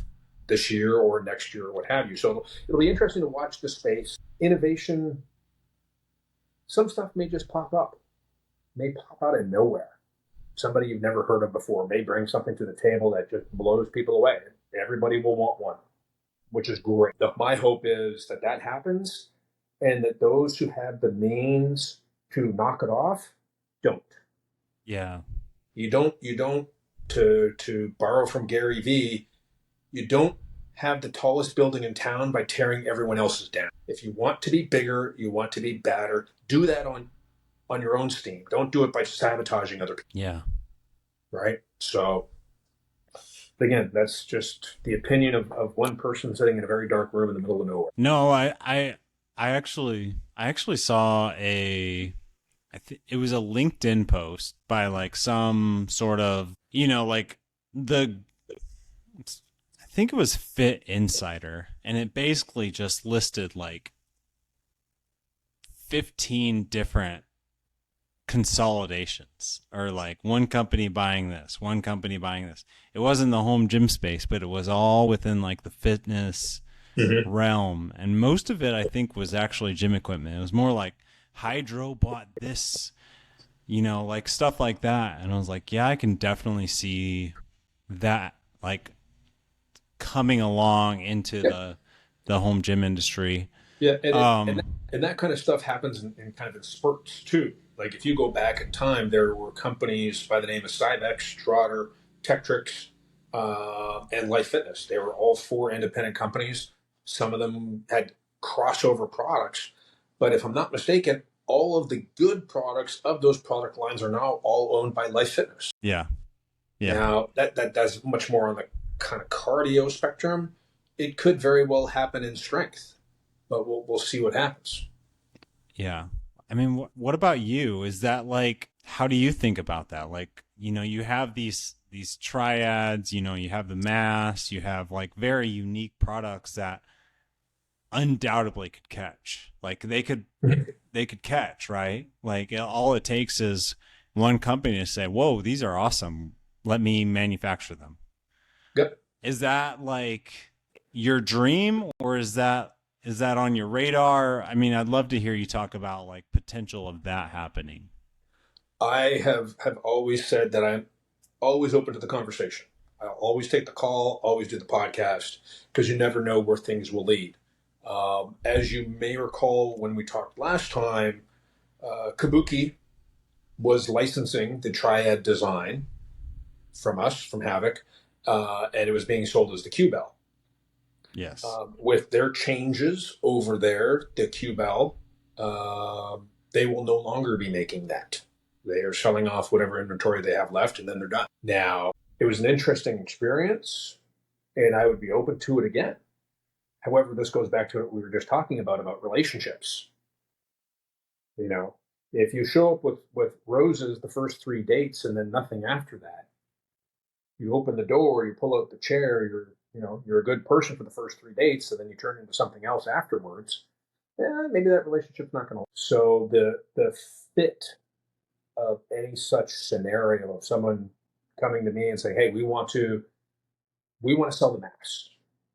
this year or next year or what have you. So it'll be interesting to watch the space. Innovation, some stuff may just pop up, may pop out of nowhere. Somebody you've never heard of before may bring something to the table that just blows people away. Everybody will want one, which is great. My hope is that happens, and that those who have the means to knock it off don't. Yeah. You don't to borrow from Gary Vee, you don't have the tallest building in town by tearing everyone else's down. If you want to be bigger, you want to be badder, do that on your own steam. Don't do it by sabotaging other people. Yeah. Right? So again, that's just the opinion of one person sitting in a very dark room in the middle of nowhere. No, I actually saw it was a LinkedIn post by like some sort of, like I think it was Fit Insider, and it basically just listed like 15 different consolidations, or like one company buying this, one company buying this. It wasn't the home gym space, but it was all within like the fitness realm, and most of it I think was actually gym equipment. It was more like Hydro bought this, like stuff like that. And I was like, yeah, I can definitely see that like coming along into the home gym industry. Yeah, and that kind of stuff happens in kind of in spurts too. Like if you go back in time, there were companies by the name of Cybex, Trotter, Tetrix, and Life Fitness. They were all 4 independent companies. Some of them had crossover products, but if I'm not mistaken, all of the good products of those product lines are now all owned by Life Fitness. Yeah. Now that's much more on the kind of cardio spectrum. It could very well happen in strength, but we'll see what happens. Yeah. I mean, what about you? Is that like, how do you think about that? Like, you have these triads, you have the mass, you have like very unique products that undoubtedly could catch. Like they could catch, right? Like all it takes is one company to say, whoa, these are awesome. Let me manufacture them. Yep. Is that like your dream, or is that on your radar? I mean, I'd love to hear you talk about like potential of that happening. I have always said that I'm always open to the conversation. I'll always take the call, always do the podcast, because you never know where things will lead. As you may recall, when we talked last time, Kabuki was licensing the Triad design from us, from HAVAK, and it was being sold as the Q-Bell. Yes. With their changes over there, the Q-Bell, they will no longer be making that. They are selling off whatever inventory they have left, and then they're done. Now, It was an interesting experience, and I would be open to it again. However, this goes back to what we were just talking about relationships. You know, if you show up with roses the first 3 dates and then nothing after that, you open the door, you pull out the chair, you're a good person for the first 3 dates, and then you turn into something else afterwards. Yeah, maybe that relationship's not going to. So the fit of any such scenario of someone coming to me and saying, "Hey, we want to sell the mask.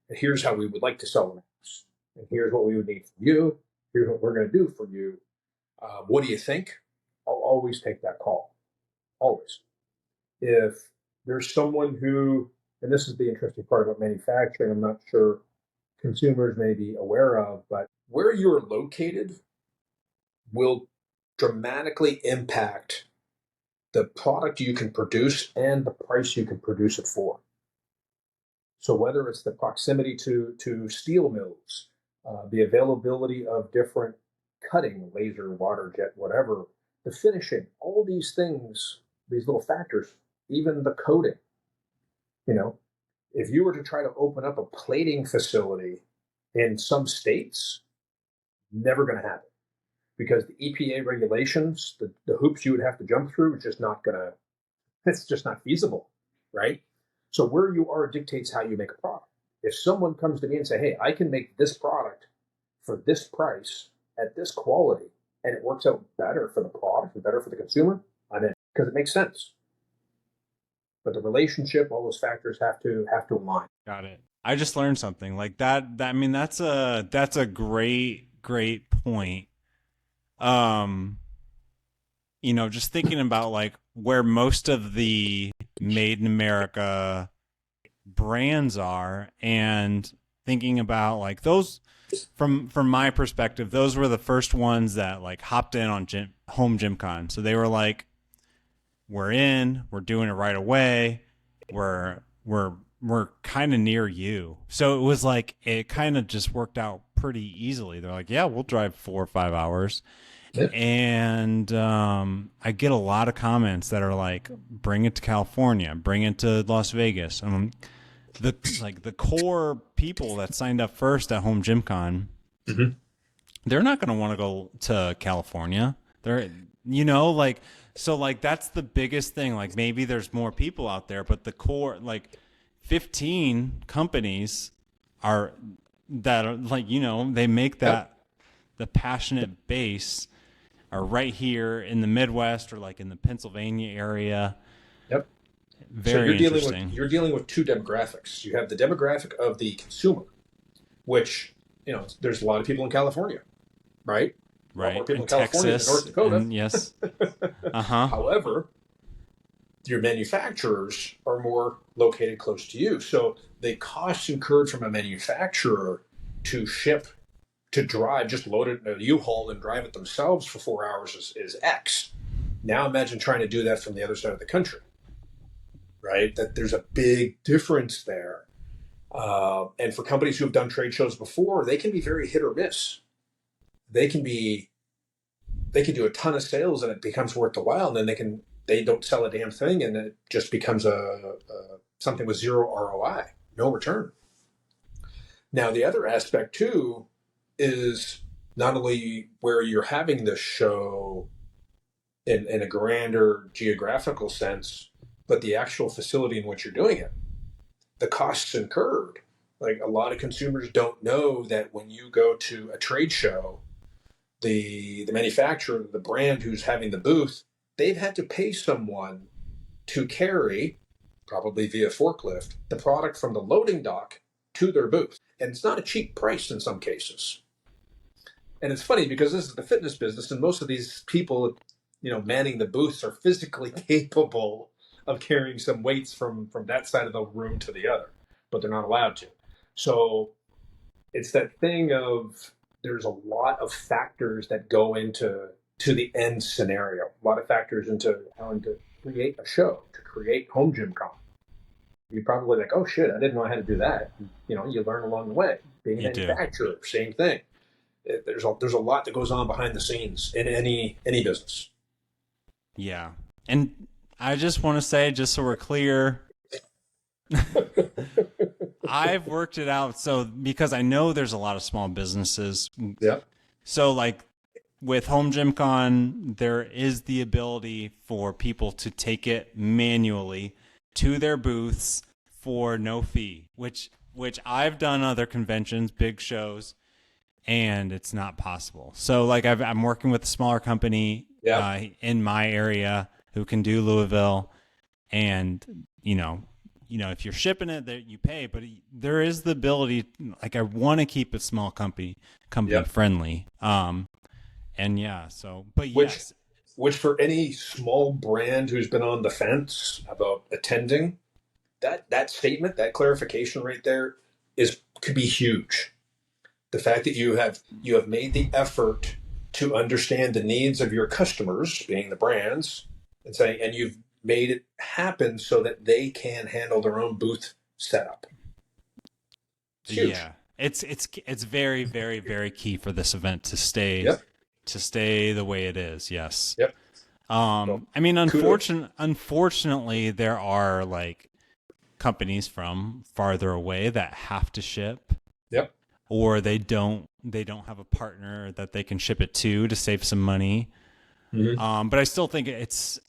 And here's how we would like to sell the mask. And here's what we would need from you. Here's what we're going to do for you. What do you think?" I'll always take that call. Always. If there's someone who, and this is the interesting part about manufacturing, I'm not sure consumers may be aware of, but where you're located will dramatically impact the product you can produce and the price you can produce it for. So whether it's the proximity to steel mills, the availability of different cutting, laser, water jet, whatever, the finishing, all these things, these little factors, even the coating, you know, if you were to try to open up a plating facility in some states, never going to happen because the EPA regulations, the hoops you would have to jump through, is just not going to, it's just not feasible, right? So where you are dictates how you make a product. If someone comes to me and say, "Hey, I can make this product for this price at this quality, and it works out better for the product and better for the consumer," I'm in because it makes sense. But the relationship, all those factors have to align. Got it. I just learned something like that. I mean, that's a great point. Um, just thinking about like where most of the made in America brands are, and thinking about like those from my perspective, those were the first ones that like hopped in on home gym con. So they were like, we're doing it right away. We're kind of near you. So it was like, it kind of just worked out pretty easily. They're like, yeah, we'll drive 4 or 5 hours. Yeah. And I get a lot of comments that are like, bring it to California, bring it to Las Vegas. The core people that signed up first at Home Gym Con, mm-hmm. they're not going to want to go to California. So like that's the biggest thing. Like maybe there's more people out there, but the core, like 15 companies are like, they make that the passionate base are right here in the Midwest or like in the Pennsylvania area. Yep. Very interesting. You're dealing with two demographics. You have the demographic of the consumer, which, there's a lot of people in California, right? Right. More people in in California Texas, than North Dakota. Yes. Uh-huh. However, your manufacturers are more located close to you. So the costs incurred from a manufacturer to ship, to drive, just load it in a U-Haul and drive it themselves for 4 hours is X. Now imagine trying to do that from the other side of the country, right? That there's a big difference there. And for companies who have done trade shows before, they can be very hit or miss. They can do a ton of sales and it becomes worth the while, and then they don't sell a damn thing, and it just becomes something with zero ROI, no return. Now, the other aspect too is not only where you're having this show in a grander geographical sense, but the actual facility in which you're doing it, the costs incurred. Like a lot of consumers don't know that when you go to a trade show, the manufacturer, the brand who's having the booth, they've had to pay someone to carry, probably via forklift, the product from the loading dock to their booth. And it's not a cheap price in some cases. And it's funny because this is the fitness business, and most of these people, manning the booths are physically capable of carrying some weights from that side of the room to the other, but they're not allowed to. So it's that thing of, there's a lot of factors that go into the end scenario. A lot of factors into how to create a show, to create Home Gym Con. You're probably like, oh shit, I didn't know how to do that. You learn along the way. Being a manufacturer, same thing. There's a lot that goes on behind the scenes in any business. Yeah. And I just want to say, just so we're clear, I've worked it out. So because I know there's a lot of small businesses. Yeah. So like with Home Gym Con, there is the ability for people to take it manually to their booths for no fee, which I've done other conventions, big shows, and it's not possible. So like I'm working with a smaller company Yeah. in my area who can do Louisville, and if you're shipping it, there you pay, but there is the ability. Like I want to keep it small company Yeah. friendly. And yeah, so but Which, yes, which for any small brand who's been on the fence about attending, that statement, that clarification right there is could be huge. The fact that you have made the effort to understand the needs of your customers, being the brands, and you've made it happen so that they can handle their own booth setup. It's huge. yeah, it's very very very key for this event Yep. to stay the way it is. Yes. Yep. So I mean, kudos. unfortunately, there are like companies from farther away that have to ship, Yep. or they don't have a partner that they can ship it to save some money. Mm-hmm. But I still think it's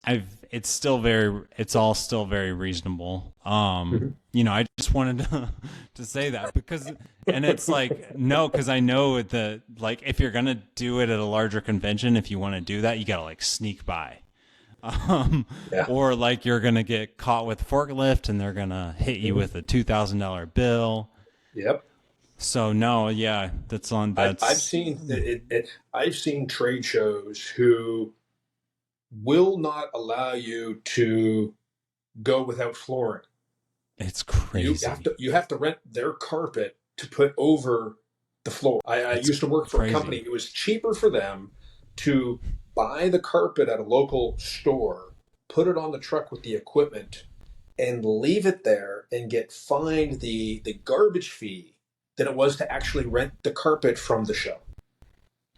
all still very reasonable. I just wanted to say that because, and it's like, no, cause I know that like, if you're going to do it at a larger convention, if you want to do that, you got to like sneak by. Yeah. Or like you're going to get caught with a forklift and they're going to hit you with a $2,000 bill. Yep. So no, yeah, I've that's seen I've seen trade shows who will not allow you to go without flooring. it's You have crazy. to you have to rent their carpet to put over the floor. I It's used to work for a company. crazy. It was cheaper for them to buy the carpet at a local store, put it on the truck with the equipment, and leave it there and get fined the garbage fee than it was to actually rent the carpet from the show.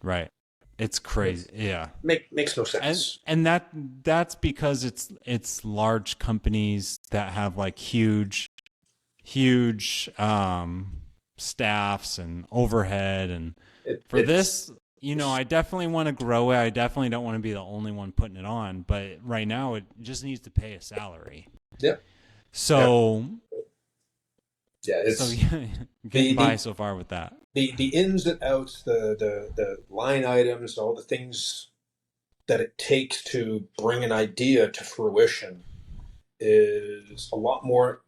Right. It's It's, crazy. Yeah. makes no And sense. and that's because it's large companies that have like huge staffs and overhead, and for It's this, I definitely want to grow it. I definitely don't want to be the only one putting it on, but right now it just needs to pay a salary. yeah, yeah, So yeah. so It's yeah, getting the by the so far with that. the ins and outs, the line items, all the things that it takes to bring an idea to fruition is a lot more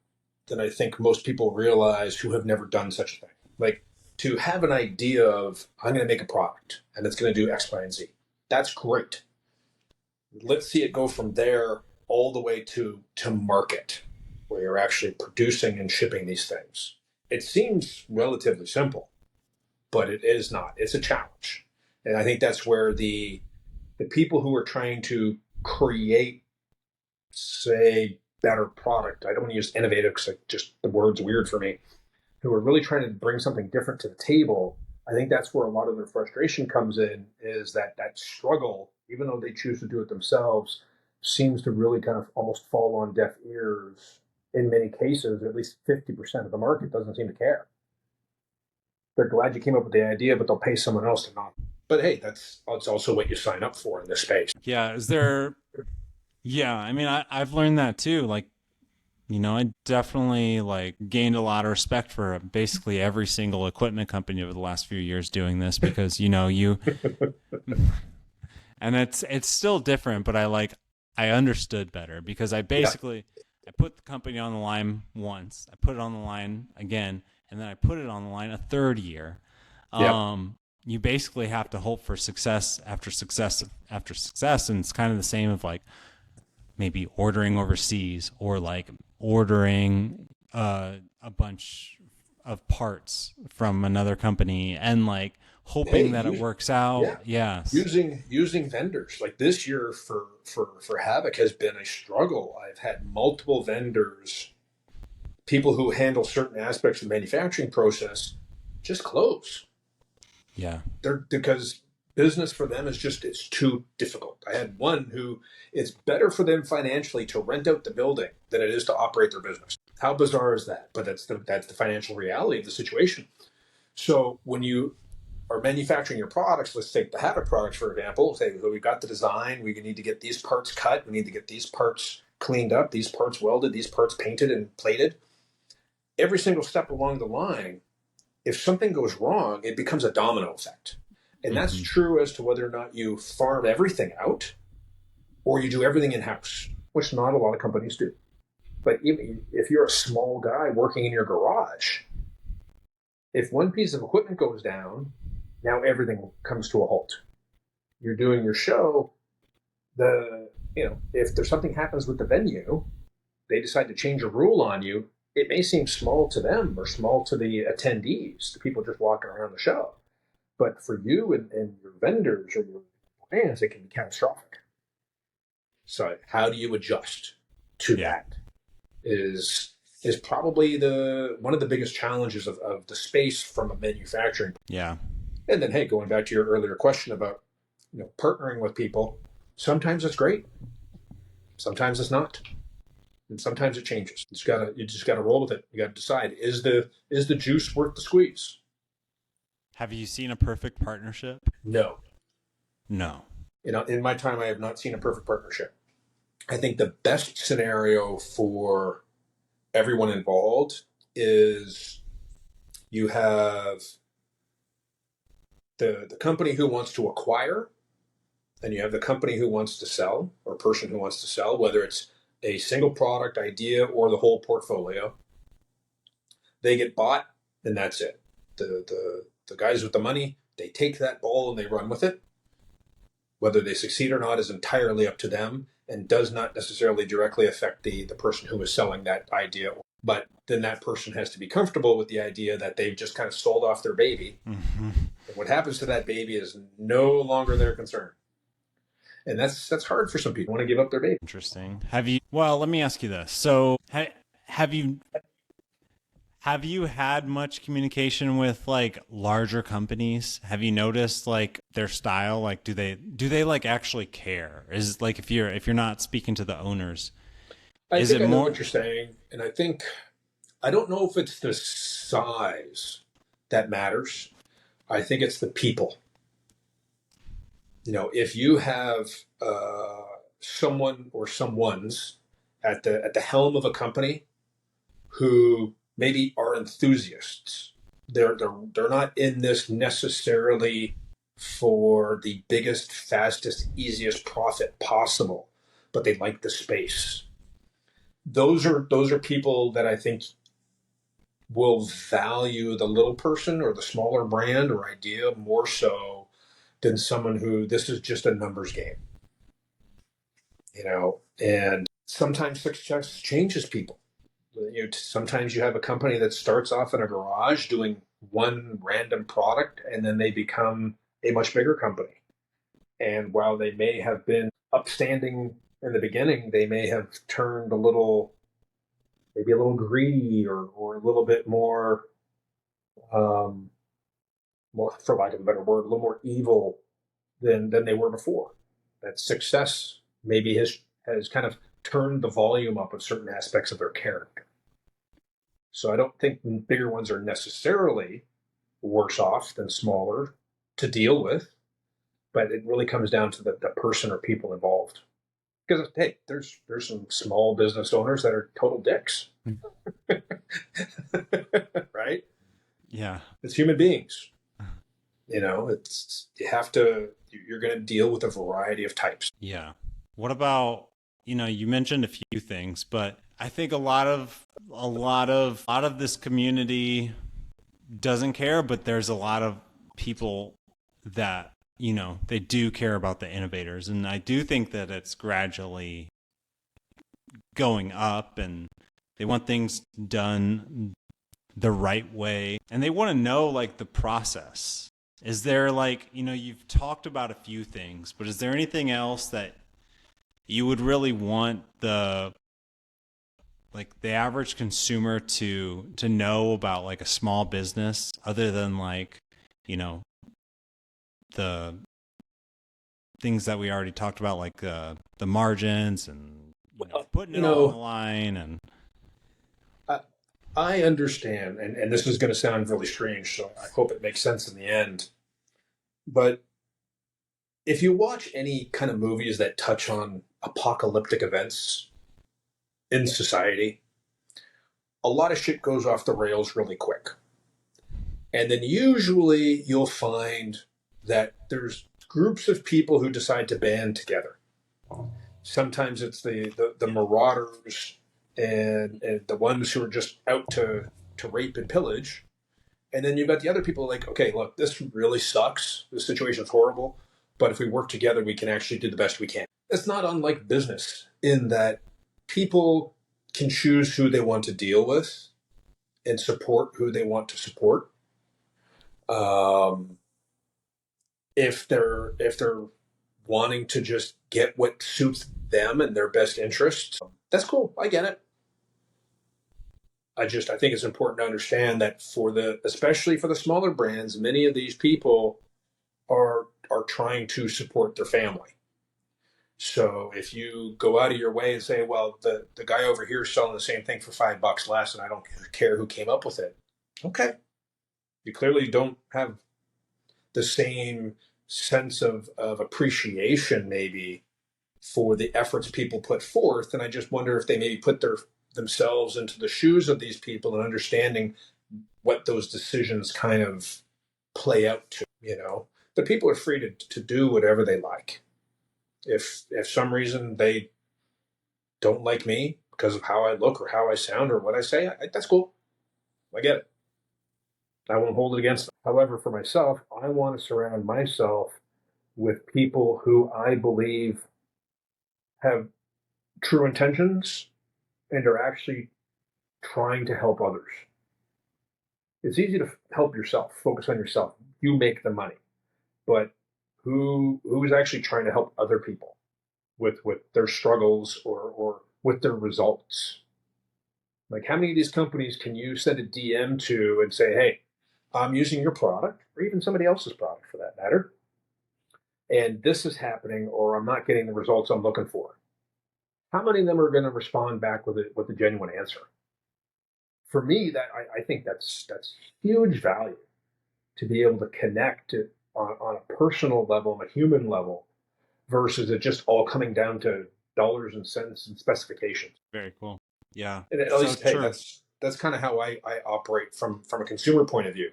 than I think most people realize who have never done such a thing. Like to have an idea of I'm going to make a product and it's going to do X, Y, and Z. That's great. Let's see it go from there all the way to market, where you're actually producing and shipping these things. It seems relatively simple, but it is not. It's a challenge, and I think that's where the people who are trying to create, say, better product. I don't want to use innovative because just the word's weird for me. Who are really trying to bring something different to the table. I think that's where a lot of their frustration comes in. Is that struggle, even though they choose to do it themselves, seems to really kind of almost fall on deaf ears. In many cases, at least 50% of the market doesn't seem to care. They're glad you came up with the idea, but they'll pay someone else to not. But hey, that's also what you sign up for in this space. Yeah, is there yeah, I mean I've learned that too. Like, I definitely like gained a lot of respect for basically every single equipment company over the last few years doing this because you and it's still different, but I understood better because Yeah, I put the company on the line once, I put it on the line again, and then I put it on the line a third year. yeah, You basically have to hope for success after success after success, and it's kind of the same of like maybe ordering overseas or like ordering a bunch of parts from another company and like hey, hoping that it works out. yeah, Yes. using vendors like this year for Havoc has been a struggle. I've had multiple vendors, people who handle certain aspects of the manufacturing process, just close. Yeah. They're because business for them is just it's too difficult. I had one who it's better for them financially to rent out the building than it is to operate their business. How bizarre is that? But that's the financial reality of the situation. So when you are manufacturing your products, let's take the HAVAK products for example. Say, well, we got the design, we need to get these parts cut, we need to get these parts cleaned up, these parts welded, these parts painted and plated. Every single step along the line, if something goes wrong, it becomes a domino effect. And that's Mm-hmm. true as to whether or not you farm everything out or you do everything in house, which not a lot of companies do. But even if you're a small guy working in your garage, if one piece of equipment goes down, now everything comes to a halt. You're doing your show, if there's something happens with the venue, they decide to change a rule on you, it may seem small to them or small to the attendees, the people just walking around the show. But for you and your vendors or your brands, it can be catastrophic. So how do you adjust to Yeah. that is probably the one of the biggest challenges of the space from a manufacturing. Yeah. And then, hey, going back to your earlier question about partnering with people, sometimes it's great, sometimes it's not, and sometimes it changes. You just gotta roll with it. You got to decide, is the juice worth the squeeze? Have you seen a perfect partnership? No. No. In my time, I have not seen a perfect partnership. I think the best scenario for everyone involved is you have the company who wants to acquire, and you have the company who wants to sell, or person who wants to sell, whether it's a single product idea or the whole portfolio. They get bought, and that's it. The guys with the money, they take that ball and they run with it. Whether they succeed or not is entirely up to them and does not necessarily directly affect the person who is selling that idea. But then that person has to be comfortable with the idea that they've just kind of sold off their baby. Mm-hmm. And what happens to that baby is no longer their concern. And that's hard for some people. Want to give up their baby. Interesting. Well, let me ask you this. So, have you had much communication with like larger companies? Have you noticed like their style? Like, do they like actually care? Is like if you're not speaking to the owners, I is think it I know more? what you're saying. And I don't know if it's the size that matters. I think it's the people. If you have someone or someone's at the helm of a company who maybe are enthusiasts, they're not in this necessarily for the biggest, fastest, easiest profit possible, but they like the space. Those are people that I think will value the little person or the smaller brand or idea more so than someone who this is just a numbers game. And sometimes success changes people. Sometimes you have a company that starts off in a garage doing one random product and then they become a much bigger company. And while they may have been upstanding in the beginning, they may have turned maybe a little greedy or a little bit more, um, well, for lack of a better word, a little more evil than they were before. That success maybe has kind of turned the volume up of certain aspects of their character. So I don't think bigger ones are necessarily worse off than smaller to deal with, but it really comes down to the person or people involved. Because hey, there's some small business owners that are total dicks, right? Yeah. It's human beings. It's you're going to deal with a variety of types. Yeah. What about, you mentioned a few things, but I think a lot of this community doesn't care, but there's a lot of people that, they do care about the innovators. And I do think that it's gradually going up and they want things done the right way. And they want to know like the process. Is there like, you've talked about a few things, but is there anything else that you would really want the average consumer to know about like a small business other than like, the things that we already talked about, like the margins and putting it all on the line? And I understand, and this is going to sound really strange, so I hope it makes sense in the end. But if you watch any kind of movies that touch on apocalyptic events in society, a lot of shit goes off the rails really quick. And then usually you'll find that there's groups of people who decide to band together. Sometimes it's the marauders and the ones who are just out to rape and pillage. And then you've got the other people like, okay, look, this really sucks. This situation's horrible. But if we work together, we can actually do the best we can. It's not unlike business in that people can choose who they want to deal with and support who they want to support. Um, if they're wanting to just get what suits them and their best interests, that's cool. I get it. I think it's important to understand that especially for the smaller brands, many of these people are trying to support their family. So if you go out of your way and say, well, the guy over here is selling the same thing for $5 less, and I don't care who came up with it. Okay, you clearly don't have the same sense of appreciation maybe for the efforts people put forth. And I just wonder if they maybe put themselves into the shoes of these people and understanding what those decisions kind of play out to, you know. But people are free to do whatever they like. If some reason they don't like me because of how I look or how I sound or what I say, that's cool. I get it. I won't hold it against them. However, for myself, I want to surround myself with people who I believe have true intentions and are actually trying to help others. It's easy to help yourself, focus on yourself. You make the money, but who is actually trying to help other people with their struggles or with their results? Like, how many of these companies can you send a DM to and say, hey, I'm using your product or even somebody else's product for that matter, and this is happening, or I'm not getting the results I'm looking for? How many of them are going to respond back with a genuine answer? For me, I think that's huge value to be able to connect it on a personal level, on a human level, versus it just all coming down to dollars and cents and specifications. Very cool. Yeah. And at So least, hey, true. that's kind of how I operate from a consumer point of view.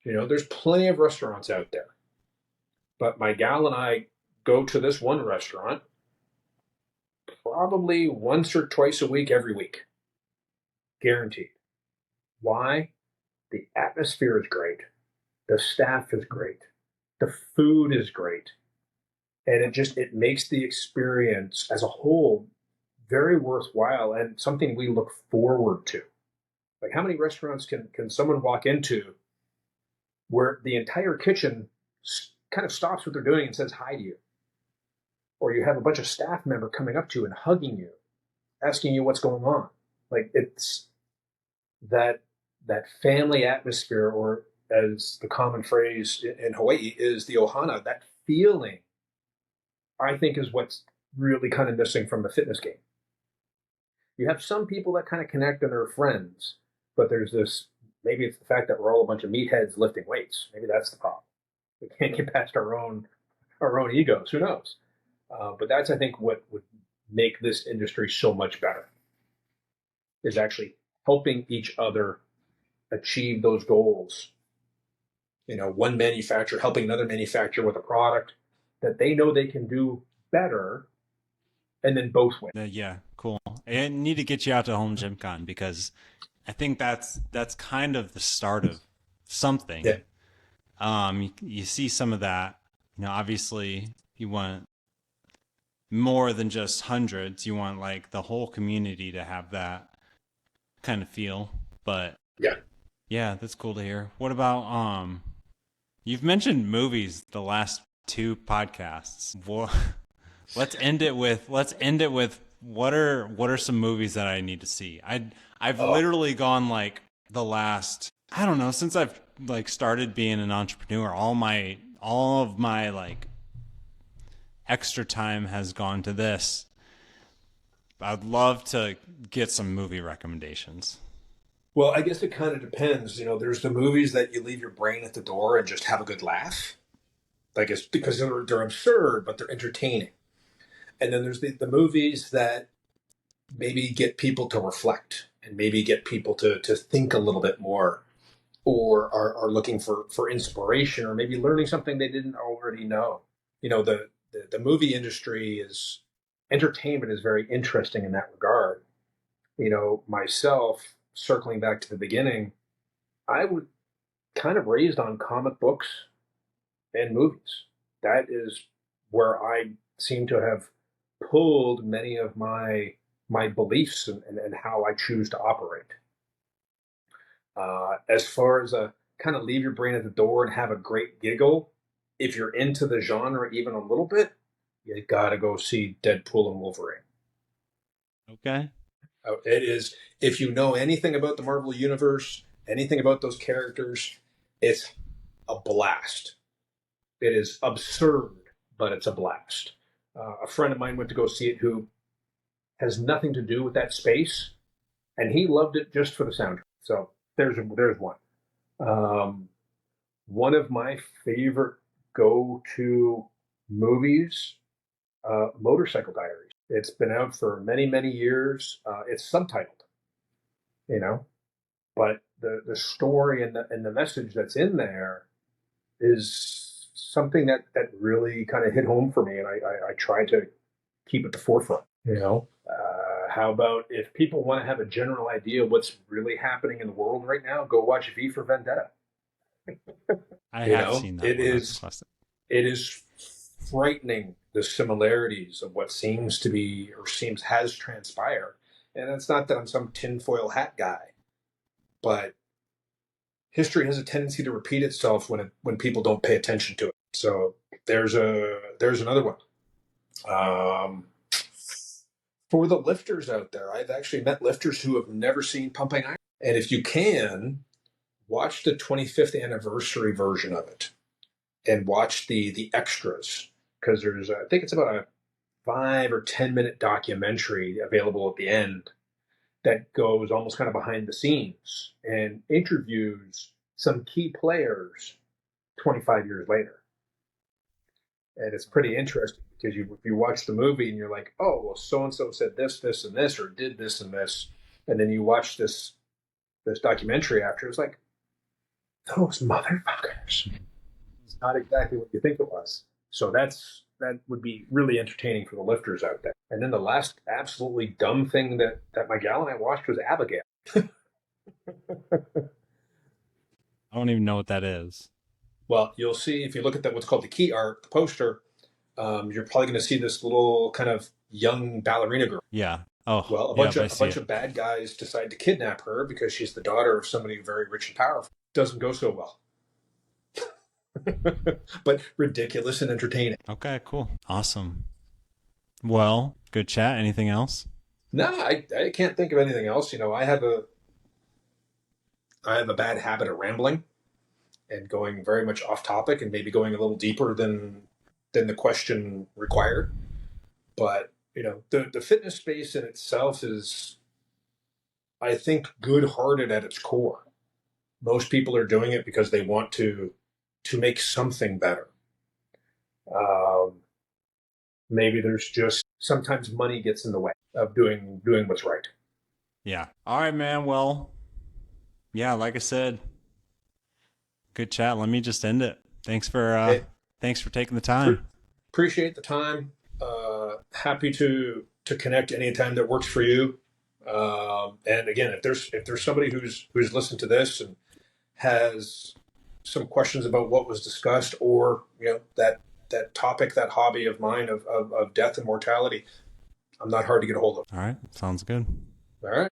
You know, there's plenty of restaurants out there, but my gal and I go to this one restaurant probably once or twice a week, every week, guaranteed. Why? The atmosphere is great. The staff is great. The food is great. And it makes the experience as a whole very worthwhile and something we look forward to. Like, how many restaurants can someone walk into where the entire kitchen kind of stops what they're doing and says hi to you? Or you have a bunch of staff member coming up to you and hugging you, asking you what's going on. Like, it's that that family atmosphere, or as the common phrase in Hawaii is the ohana, that feeling, I think, is what's really kind of missing from the fitness game. You have some people that kind of connect and they're friends, but there's this, maybe it's the fact that we're all a bunch of meatheads lifting weights. Maybe that's the problem. We can't get past our own egos. Who knows? But that's, I think, what would make this industry so much better, is actually helping each other achieve those goals. You know, one manufacturer helping another manufacturer with a product that they know they can do better, and then both win. Yeah, cool. I need to get you out to Home Gym Con because I think that's kind of the start of something. Yeah. You see some of that. You know, obviously, you want more than just hundreds. You want like the whole community to have that kind of feel. But Yeah. yeah, that's cool to hear. What about you've mentioned movies the last two podcasts. Let's end it with what are some movies that I need to see? I've literally gone like the last, I don't know, since I've like started being an entrepreneur, all of my like extra time has gone to this. I'd love to get some movie recommendations. Well, I guess it kind of depends. There's the movies that you leave your brain at the door and just have a good laugh. Like it's because they're absurd, but they're entertaining. And then there's the movies that maybe get people to reflect and maybe get people to think a little bit more or are looking for inspiration or maybe learning something they didn't already know. The movie industry is entertainment is very interesting in that regard. Myself, circling back to the beginning, I was kind of raised on comic books and movies. That is where I seem to have pulled many of my beliefs and how I choose to operate. As far as a kind of leave your brain at the door and have a great giggle, if you're into the genre even a little bit, you gotta go see Deadpool and Wolverine. Okay. It is, if you know anything about the Marvel Universe, anything about those characters, it's a blast. It is absurd, but it's a blast. A friend of mine went to go see it who has nothing to do with that space, and he loved it just for the soundtrack. So there's one. Um, One of my favorite go-to movies, Motorcycle Diaries. It's been out for many, many years. It's subtitled, you know, but the story and the message that's in there is something that really kind of hit home for me, and I try to keep at the forefront. How about if people want to have a general idea of what's really happening in the world right now, go watch V for Vendetta. I have seen that It one. That's is classic. it is frightening the similarities of what seems to be or seems has transpired. And it's not that I'm some tinfoil hat guy, but history has a tendency to repeat itself when people don't pay attention to it. So there's another one. Um, for the lifters out there, I've actually met lifters who have never seen Pumping Iron. And if you can, watch the 25th anniversary version of it and watch the extras because I think it's about a 5 or 10 minute documentary available at the end that goes almost kind of behind the scenes and interviews some key players 25 years later. And it's pretty interesting because if you watch the movie and you're like, oh, well, so and so said this, this, and this, or did this and this, and then you watch this documentary after, it's like those motherfuckers. It's not exactly what you think it was. So that would be really entertaining for the lifters out there. And then the last absolutely dumb thing that my gal and I watched was Abigail. I don't even know what that is. Well, you'll see if you look at what's called the key art, the poster. You're probably going to see this little kind of young ballerina girl. Yeah. Oh, Well, yeah, I a see bunch it. of bad guys decide to kidnap her because she's the daughter of somebody very rich and powerful. Doesn't go so well, but ridiculous and entertaining. Okay, cool. Awesome. Well, good chat. Anything else? No, I can't think of anything else. I have a bad habit of rambling and going very much off topic and maybe going a little deeper than the question required. But the fitness space in itself is, I think, good-hearted at its core. Most people are doing it because they want to make something better. Um, Maybe there's just sometimes money gets in the way of doing what's right. Yeah. All right, man. Well, yeah, like I said, good chat. Let me just end it. Hey, Thanks for taking the pre- time. appreciate the time. Happy to connect anytime that works for you. And again, if there's somebody who's listened to this and has some questions about what was discussed, or that topic, that hobby of mine of death and mortality, I'm not hard to get a hold of. All right. Sounds good. All right.